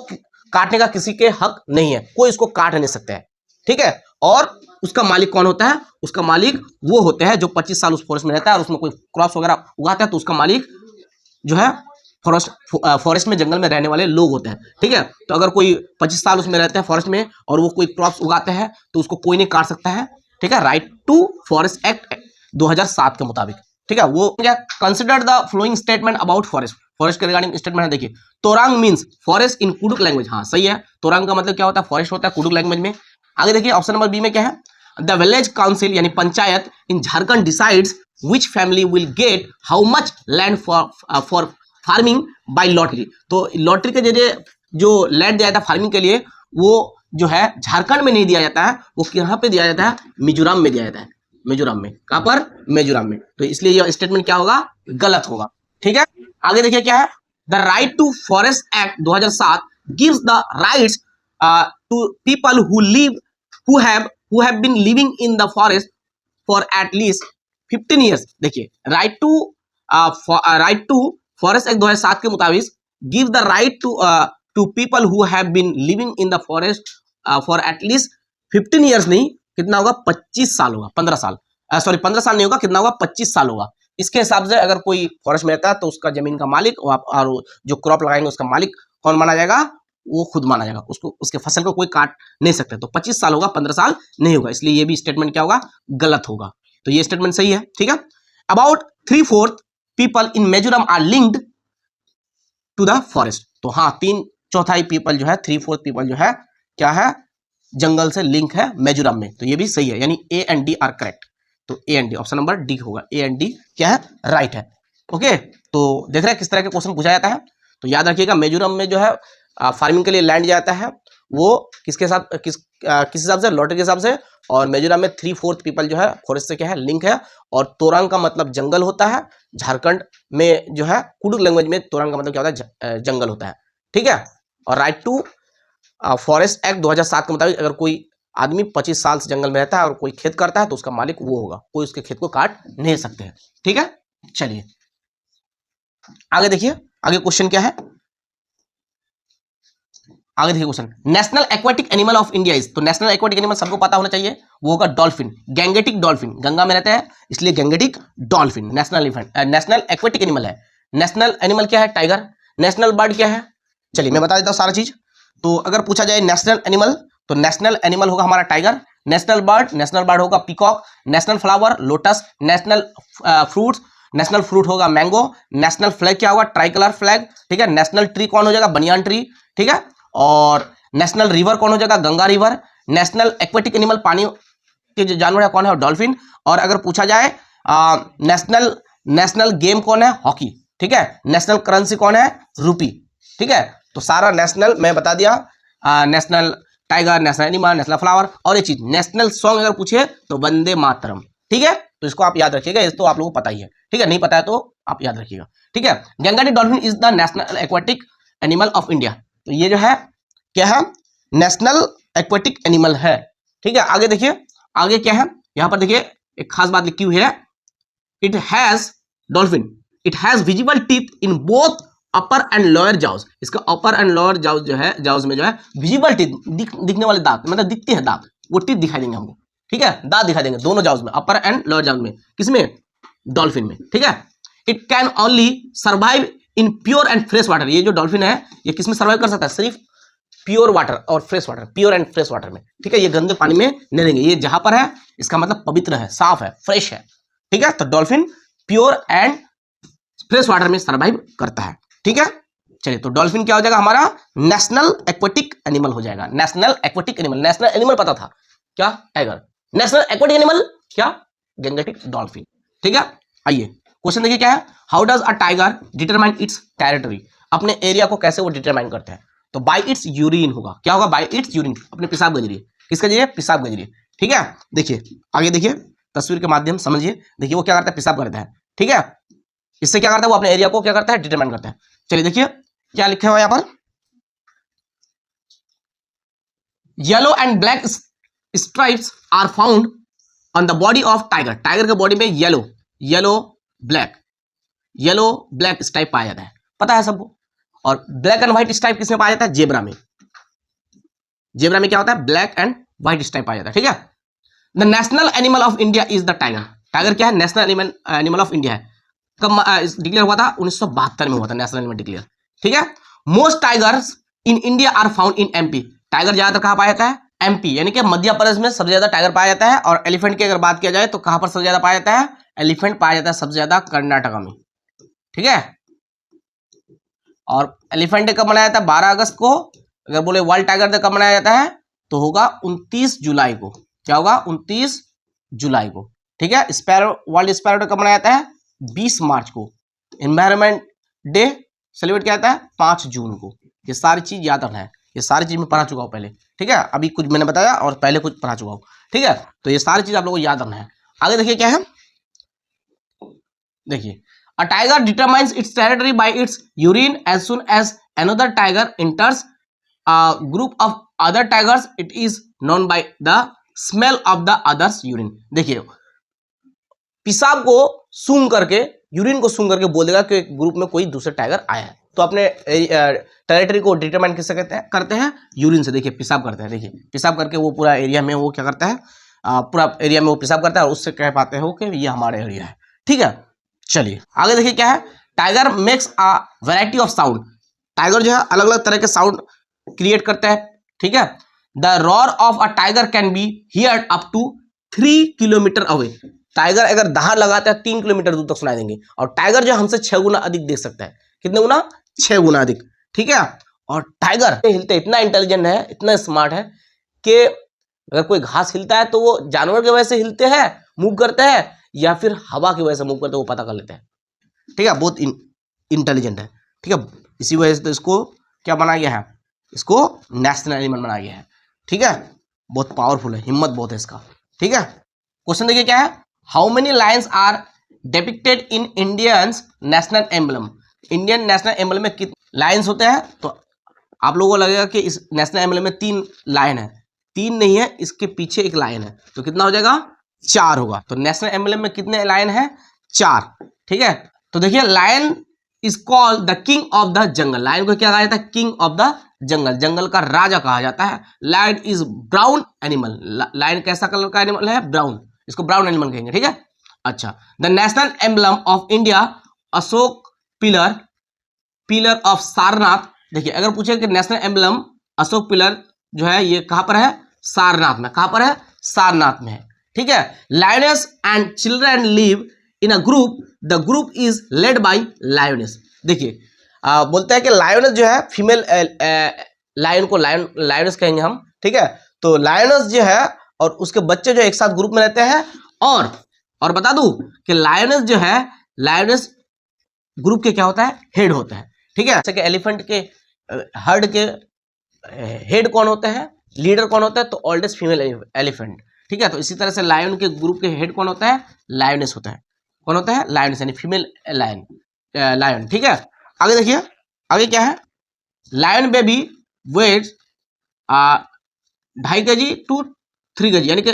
काटने का किसी के हक नहीं है, कोई उसको काट नहीं सकता है। ठीक है, और उसका मालिक कौन होता है? उसका मालिक वो होते हैं जो 25 साल उस फॉरेस्ट में रहता है और उसमें कोई क्रॉप्स वगैरह उगाता है, तो उसका मालिक जो है फॉरेस्ट में, जंगल में रहने वाले लोग होते हैं। ठीक है, तो अगर कोई 25 साल उसमें रहते हैं फॉरेस्ट में और वो कोई क्रॉप्स उगाते हैं तो उसको कोई नहीं काट सकता है। ठीक है, राइट टू फॉरेस्ट एक्ट 2007 के मुताबिक। ठीक है, वो क्या? Consider the following statement about forest. Forest के रिगार्डिंग स्टेटमेंट है, देखिए। तोरांग means forest in Kurukh language. हाँ, सही है, तोरांग का मतलब क्या होता है? फॉरेस्ट होता है कुडुक लैंग्वेज में। आगे देखिए, ऑप्शन नंबर बी में क्या है? द विलेज काउंसिल यानी panchayat in Jharkhand decides which family will get how much land for farming by lottery. तो लॉटरी के जरिए जो लैंड दिया जाता है फार्मिंग के लिए, वो जो है झारखंड में नहीं दिया जाता है, वो कहाँ पे दिया जाता है? मिजोरम में दिया जाता है। मिजोरम में। कहाँ पर? मिजोरम में। तो इसलिए यह स्टेटमेंट क्या होगा? गलत होगा। ठीक है, आगे देखिए क्या है? The right to forest act 2007 gives the rights to people who have been living in the forest for at least 15 years. देखिए, राइट टू फॉरेस्ट एक्ट 2007 के मुताबिक give the right to people who have been living in the forest for at least 15 years. नहीं, कितना होगा? 25 साल होगा। 15 साल 15 साल नहीं होगा, कितना होगा? 25 साल होगा। इसके हिसाब से अगर कोई फॉरेस्ट में रहता है तो उसका जमीन का मालिक और जो क्रॉप लगाएंगे उसका मालिक कौन माना जाएगा? वो खुद माना जाएगा, उसको उसके फसल को कोई काट नहीं सकते। तो 25 साल होगा, 15 साल नहीं होगा, इसलिए ये भी स्टेटमेंट क्या होगा, गलत होगा। तो ये स्टेटमेंट सही है, ठीक है। About 3/4 people in Mizoram are linked to the forest. तो हाँ, 3/4 पीपल जो है, 3/4 पीपल जो है क्या है, जंगल से लिंक है मिजोरम में। तो ये भी सही है, यानी A and D are correct. तो A and D, option number D होगा, ए एंड डी क्या है, राइट है। ओके, तो देख रहे हैं किस तरह के क्वेश्चन पूछा जाता है। तो याद रखिएगा, मिजोरम में जो है फार्मिंग के लिए लैंड जाता है वो किसके साथ, किस हिसाब से, लॉटरी के हिसाब से। और मिजोरम में 3/4 पीपल जो है फॉरेस्ट से क्या है, लिंक है। और तोरंग का मतलब जंगल होता है। झारखंड में जो है कुडुख लैंग्वेज में तोरंग का मतलब क्या होता है, जंगल होता है, ठीक है। और राइट टू फॉरेस्ट एक्ट 2007 के मुताबिक अगर कोई आदमी 25 साल से जंगल में रहता है और कोई खेत करता है तो उसका मालिक वो होगा, कोई उसके खेत को काट नहीं सकते हैं, ठीक है। चलिए आगे देखिए, आगे क्वेश्चन क्या है, आगे देखिए question, national aquatic animal of India is. तो नेशनल एक्वाटिक एनिमल सबको पता होना चाहिए, वो होगा डॉल्फिन, गैंगेटिक डॉल्फिन, गंगा में रहता है इसलिए Gangetic dolphin national national aquatic animal है। नेशनल एनिमल क्या है, टाइगर। नेशनल बर्ड क्या है, चलिए मैं बता देता हूँ सारा चीज। तो अगर पूछा जाए नेशनल एनिमल, तो नेशनल एनिमल होगा हमारा टाइगर। नेशनल बर्ड होगा peacock. National flower lotus. National fruits, national fruit होगा मैंगो। नेशनल फ्लैग क्या होगा, ट्राई कलर फ्लैग, ठीक है। नेशनल ट्री कौन हो जाएगा, बनियान ट्री, ठीक है। और नेशनल रिवर कौन हो जाएगा, Ganga river. National aquatic animal पानी के जो जानवर है कौन है, डॉल्फिन। और अगर पूछा जाए नेशनल गेम कौन है, हॉकी, ठीक है। नेशनल करेंसी कौन है, रूपी, ठीक है। तो सारा नेशनल मैं बता दिया, national tiger, national animal, national flower. और ये चीज नेशनल सॉन्ग अगर पूछे तो वंदे मातरम, ठीक है। तो इसको आप याद रखिएगा, इस तो आप लोगों को पता ही है, ठीक है। नहीं पता है तो आप याद रखिएगा, ठीक है। Gangetic dolphin is the national aquatic animal of India. तो ये जो है क्या है, नेशनल एक्वेटिक एनिमल है, ठीक है। आगे देखिए, आगे क्या है, यहां पर देखिए एक खास बात लिखी हुई है, it has dolphin, it has visible teeth in both upper and lower jaws. इसका अपर एंड लोअर जाउज जो है, जाउज में जो है विजिबल टीथ, दिखने वाले दांत, मतलब दिखते हैं दांत, वो टीथ दिखाई देंगे हमको, ठीक है। दांत दिखाई देंगे दोनों जाउज में, अपर एंड लोअर जाउज में, किसमें, डॉल्फिन में, ठीक है। It can only survive in pure and fresh water. ये जो डॉल्फिन है ये किसमें सर्वाइव कर सकता है, सिर्फ प्योर वाटर और fresh water, pure and fresh water में, ठीक है। ये गंदे पानी में नहीं रहेंगे, ये जहां पर है इसका मतलब पवित्र है, साफ है, फ्रेश है, ठीक है। तो dolphin pure and fresh water में सर्वाइव करता है, ठीक है। चलिए, तो डॉल्फिन क्या हो जाएगा हमारा, नेशनल एक्वेटिक एनिमल हो जाएगा। National aquatic animal, national animal पता था क्या, टाइगर। नेशनल एक्वेटिक एनिमल क्या, गैंगेटिक डॉल्फिन, ठीक है। आइए क्वेश्चन देखिए क्या है, how does a tiger determine its territory. अपने एरिया को कैसे वो डिटरमाइन करते हैं, तो बाय इट्स यूरिन होगा, क्या होगा, बाय इट्स यूरिन, अपने पेशाब के जरिए, किसके जरिए, पेशाब के जरिए, ठीक है। देखिए आगे देखिए, तस्वीर के माध्यम समझिए, देखिए वो क्या करता है, पेशाब करता है, ठीक है। इससे क्या करता है, वो अपने एरिया को क्या करता है, डिटरमाइन करता है। चलिए देखिए क्या लिखा हुआ है यहाँ पर, yellow and black stripes are found on the body of tiger. Tiger के बॉडी में येलो ब्लैक स्ट्राइप पाया जाता है, पता है सबको। और ब्लैक एंड व्हाइट स्ट्राइप किसमें पाया जाता है, जेब्रा में। जेब्रा में क्या होता है, ब्लैक एंड व्हाइट स्ट्राइप पाया जाता है, ठीक है। The national animal of India is the tiger. Tiger क्या है, नेशनल एनिमल ऑफ इंडिया है। कब डिक्लेयर हुआ था, 1972 में हुआ था नेशनल एनिमल डिक्लेयर, ठीक है। Most tigers in India are found in MP. Tiger ज्यादातर कहां पाया जाता है, एमपी, यानी कि मध्य प्रदेश में सबसे ज्यादा टाइगर पाया जाता है। और एलिफेंट की अगर बात किया जाए तो कहां पर सबसे ज्यादा पाया जाता है, एलिफेंट पाया जाता है सबसे ज्यादा कर्नाटका में, ठीक है। और एलिफेंट डे कब मनाया जाता है, 12 अगस्त को। अगर बोले वर्ल्ड टाइगर डे कब मनाया जाता है, तो होगा 29 जुलाई को। क्या होगा, 29 जुलाई को, ठीक है। स्पैरो, वर्ल्ड स्पैरो डे कब मनाया जाता है, 20 मार्च को। एनवायरमेंट डे सेलिब्रेट किया जाता है 5 जून को। ये सारी चीज याद रखना है, ये सारी चीज मैं पढ़ा चुका हूं पहले, ठीक है। अभी कुछ मैंने बताया और पहले कुछ पढ़ा चुका हूं, ठीक है। तो ये सारी चीज आप लोगों को याद रखना है। आगे देखिए क्या है, देखिए, a tiger determines its territory by its urine. As soon as another tiger enters a group of other tigers, it is known by the smell of the other's urine. देखिए, पेशाब को सूंघ करके, यूरिन को सूंघ करके बोल देगा कि ग्रुप में कोई दूसरे टाइगर आया है। तो अपने टेरिटरी को डिटरमाइन किससे करते हैं, यूरिन से। देखिए पेशाब करते हैं, देखिए पेशाब करके वो पूरा एरिया में वो क्या करता है, पूरा एरिया में वो पेशाब करता है और उससे कह पाते हो कि ये हमारा एरिया है, ठीक है। चलिए आगे देखिए क्या है, tiger makes a variety of sound. Tiger जो है अलग अलग तरह के साउंड क्रिएट करता है, ठीक है। The roar of a tiger can be heard up to 3 kilometer away. Tiger अगर दहाड़ लगाता है 3 किलोमीटर दूर तक सुनाई देंगे, और टाइगर जो हमसे 6 गुना अधिक देख सकता है। कितने गुना? 6 गुना अधिक, ठीक है। और टाइगर हिलते इतना इंटेलिजेंट है, इतना स्मार्ट है कि अगर कोई घास हिलता है तो वो जानवर की वजह से हिलते हैं, मूव करते हैं, या फिर हवा की वजह से मूव करते हैं, वो पता कर लेते हैं, ठीक है। बहुत इंटेलिजेंट है, ठीक है। इसी वजह से तो इसको क्या बनाया गया है, इसको नेशनल एनिमल बनाया गया है, ठीक है। बहुत पावरफुल है, हिम्मत बहुत है इसका, ठीक है। क्वेश्चन देखिए क्या है, how many lions are depicted in Indians national emblem. Indian national emblem में कितने लायंस होते हैं? तो आप लोगों को लगेगा कि इस नेशनल एम्बलम में 3 लायन है, 3 नहीं है, इसके पीछे एक लायन है, तो कितना हो जाएगा? 4 होगा। तो नेशनल एम्बलम में कितने लायन है? 4, ठीक है। तो देखिए lion is called the king of the jungle. Lion को क्या कहा जाता है? किंग ऑफ द जंगल, जंगल का राजा कहा जाता है। Lion is brown animal. Lion कैसा कलर का एनिमल है? ब्राउन, इसको ब्राउन एनिमल कहेंगे, ठीक है। अच्छा, the national emblem of India Ashok pillar, pillar of Sarnath. देखिए अगर पूछे कि नेशनल एम्बलम अशोक पिलर जो है ये कहां पर है? सारनाथ में। कहां पर है? सारनाथ में है, ठीक है। Lioness and children live in a group, the group is led by lioness. देखिए बोलते हैं कि लायनेस जो है फीमेल लायन को लायनेस कहेंगे हम, ठीक है। तो लायनेस जो है और उसके बच्चे जो एक साथ ग्रुप में रहते हैं, और बता दूं कि लायनेस जो है, लायनेस ग्रुप के क्या होता है? हेड होता है, ठीक है। जैसे कि एलिफेंट के हर्ड के हेड कौन होते हैं? लीडर कौन होता है? तो ओल्डेस्ट फीमेल एलिफेंट, ठीक है। तो इसी तरह से लायन के ग्रुप के हेड कौन होता है? लायनेस होता है। कौन होता है? लायनेस, यानी फीमेल लायन, ठीक है। आगे देखिए, आगे क्या है? Lion baby weight 2.5 kg to 3 kg, यानी कि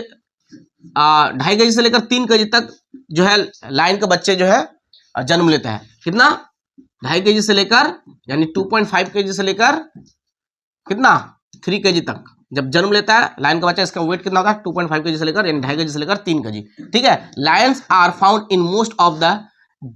2.5 kg से लेकर 3 kg तक जो है लायन के बच्चे जो है जन्म लेता है। कितना? 2.5 kg से लेकर, यानी 2.5 kg से लेकर कितना? 3 kg तक जब जन्म लेता है लायन का बच्चा, इसका वेट कितना होगा? 2.5 kg से लेकर, यानी 2.5 kg से लेकर 3 kg, ठीक है। Lions are found in most of the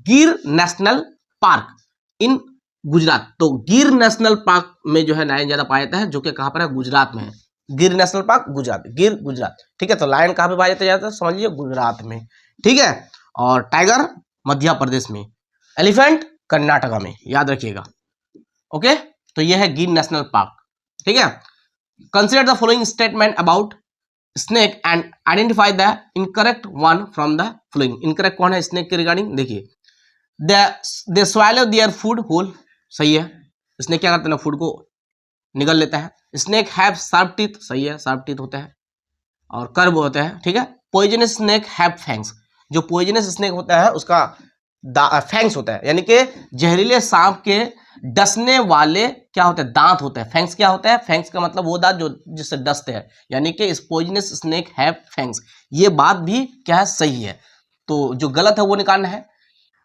Gir national park in Gujarat. तो गिर नेशनल पार्क में जो है लायन ज्यादा पाया जाता है, जो कि कहां पर है? गुजरात में है। गिर नेशनल पार्क गुजरात, गिर गुजरात, ठीक है। तो लायन कहां पे पाया जाता है? समझ लीजिए गुजरात में, ठीक है। और टाइगर मध्य प्रदेश में, एलिफेंट कर्नाटका में, याद रखिएगा, ओके। तो यह है गिर नेशनल पार्क, ठीक है। Consider the following statement about snake and identify the incorrect one from the following. Incorrect कौन है स्नेक के रिगार्डिंग? देखिए, दे स्वैलो देयर फूड होल, सही है। स्नेक क्या करते हैं? फूड को निगल लेता है। स्नेक हैव शार्प टीथ, सही है, शार्प टीथ होते हैं और कर्व होते हैं, ठीक है। Poisonous snake have fangs. जो पॉइजनस स्नेक होता है उसका फैंग्स होता है, यानी कि जहरीले सांप के डसने वाले क्या होते हैं? दांत होते हैं। फैंग्स क्या होता है? फैंग्स का मतलब वो दांत जो जिससे डसते हैं, यानी कि इस पॉइजनस स्नेक हैव फैंग्स। ये बात भी क्या है? सही है। तो जो गलत है वो निकालना है।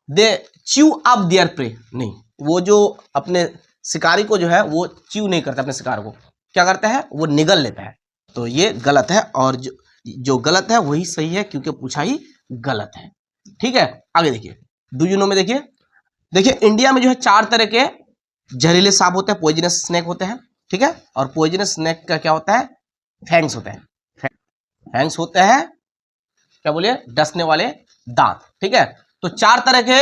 दे च्यू अप देयर प्रे, नहीं, वो जो अपने शिकारी को जो है वो च्यू नहीं करता, अपने शिकार को क्या करता है? वो निगल लेता है। तो ये गलत है, और जो गलत है वही सही है, क्योंकि पूछा ही गलत है, ठीक है। आगे देखिए, डू यू नो में देखिए, इंडिया में जो है 4 तरह के जहरीले सांप होते हैं, पॉइजनस स्नेक होते हैं, ठीक है। और पॉइजनस स्नेक का क्या होता है? फैंग्स होते हैं। फैंग्स होते हैं, क्या बोलिए? डसने वाले दांत, ठीक है। तो 4 तरह के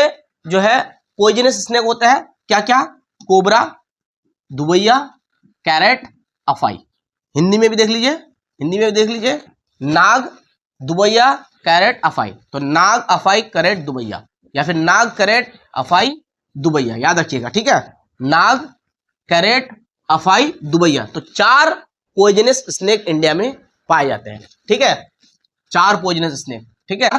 जो है पॉइजनस स्नेक होते हैं, क्या क्या? कोबरा, दुबैया, कैरेट, अफाई। हिंदी में भी देख लीजिए, हिंदी में भी देख लीजिए, नाग, दुबैया, कैरेट, अफाई। तो नाग, अफाई, कैरेट, दुबैया, या फिर नाग, कैरेट, अफाई, दुबैया, याद रखिएगा, ठीक है। नाग, कैरेट, अफाई, दुबैया। तो 4 पॉइजनस स्नेक इंडिया में पाए जाते हैं, ठीक है। 4 पॉइजनस स्नेक, ठीक है।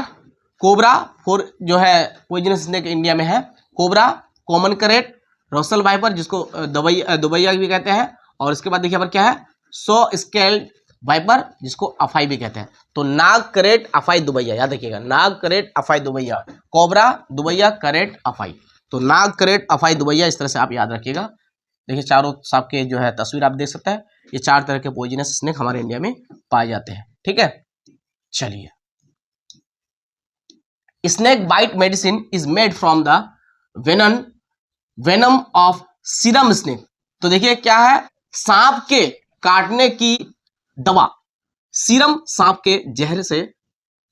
कोबरा 4 जो है पॉइजनस स्नेक इंडिया में है। Cobra, common krait, Russell viper जिसको दुबैया भी कहते हैं, और इसके बाद देखिए पर क्या है? 100 स्केल्ड वाइपर जिसको अफाई भी कहते हैं। तो नाग, कैरेट, अफाई, दुबैया, याद रखिएगा, नाग, कैरेट, अफाई, दुबैया, कोबरा, दुबैया, कैरेट, अफाई। तो नाग, कैरेट, अफाई, दुबैया, इस तरह से आप याद रखिएगा। देखिए चारों सांप के जो है तस्वीर आप देख सकते हैं। ये 4 तरह के पॉइजनस स्नेक हमारे इंडिया में पाए जाते हैं, ठीक है। चलिए, snake bite medicine is made from the venom of serum snake. तो देखिए क्या है? सांप के काटने की दवा, सीरम सांप के जहर से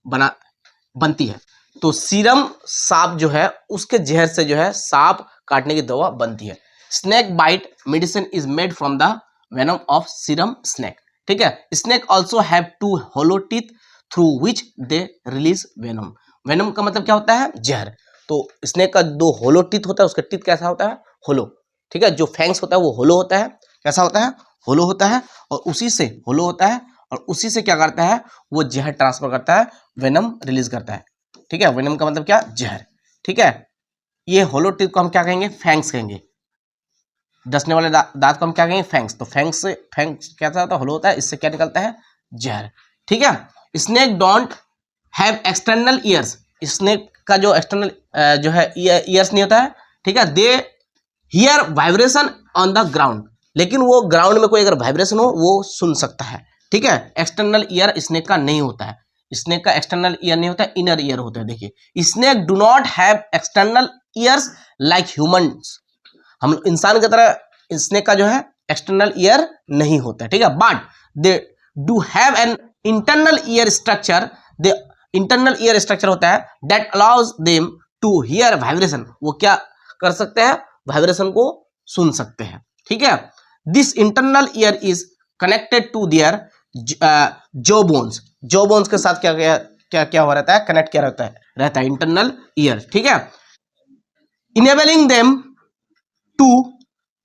बनती है। तो सीरम सांप जो है उसके जहर से जो है सांप काटने की दवा बनती है। Snake bite medicine is made from the venom of serum snake. ठीक है, snake also have 2 hollow teeth through which they release venom. Venom का मतलब क्या होता है? जहर। तो स्नेक का 2 होलो टीथ होता है, उसका टीथ कैसा होता है? होलो। ठीक है, जो फैंग्स होता है वो होलो होता है। कैसा होता है? होलो होता है। और उसी से होलो होता है और उसी से क्या करता है? वो जहर ट्रांसफर करता है, वेनम रिलीज करता है। ठीक है, वेनम का मतलब क्या? जहर। ठीक है, ये होलो टीथ को हम क्या कहेंगे? फैंग्स कहेंगे। डसने वाले दांत को हम क्या कहेंगे? फैंग्स। तो फैंग्स से, फैंग्स क्या होता है? होलो होता है, इससे क्या निकलता है? जहर। ठीक है, snake don't have external years. Snake का जो एक्सटर्नल जो है ईयर्स नहीं होता है। ठीक है, they hear vibration on the ground, लेकिन वो ग्राउंड में कोई अगर वाइब्रेशन हो वो सुन सकता है। ठीक है, एक्सटर्नल ईयर स्नेक का नहीं होता है। स्नेक का एक्सटर्नल ईयर नहीं होता है, इनर ईयर होता है। देखिए, snake do not have external years like humans. हम इंसान की तरह स्नेक का जो है एक्सटर्नल ईयर नहीं होता है। ठीक है, but they do have an internal ear structure. They internal ear structure होता है that allows them to hear vibration. वो क्या कर सकते हैं? वाइब्रेशन को सुन सकते हैं। ठीक है, this internal ear is connected to their jaw bones. Jaw bones के साथ क्या क्या क्या क्या हो रहता है? कनेक्ट किया रहता है इंटरनल ईयर। ठीक है, enabling them to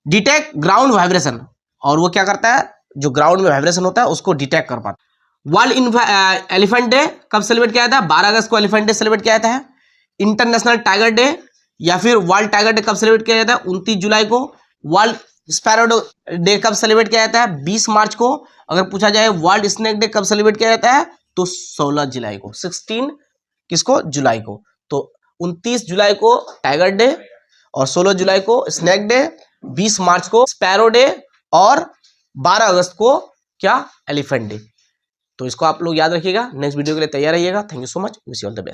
detect ground vibration. और वो क्या करता है? जो ग्राउंड में वाइब्रेशन होता है उसको डिटेक्ट कर पाता है। वर्ल्ड एलिफेंट डे कब सेलिब्रेट किया जाता है? 12 अगस्त को एलिफेंट डे सेलिब्रेट किया जाता है। इंटरनेशनल टाइगर डे या फिर वर्ल्ड टाइगर डे कब सेलिब्रेट किया जाता है? 29 जुलाई को। वर्ल्ड स्पैरो डे कब सेलिब्रेट किया जाता है? 20 मार्च को। अगर पूछा जाए वर्ल्ड स्नेक डे कब सेलिब्रेट किया जाता है? तो 16 जुलाई को। 16 किसको? जुलाई को। तो 29 जुलाई को टाइगर डे और 16 जुलाई को स्नेक डे, 20 मार्च को स्पैरो डे और 12 अगस्त को क्या? Elephant day. तो इसको आप लोग याद रखिएगा। नेक्स्ट वीडियो के लिए तैयार रहिएगा। Thank you so much. Wish you all the best.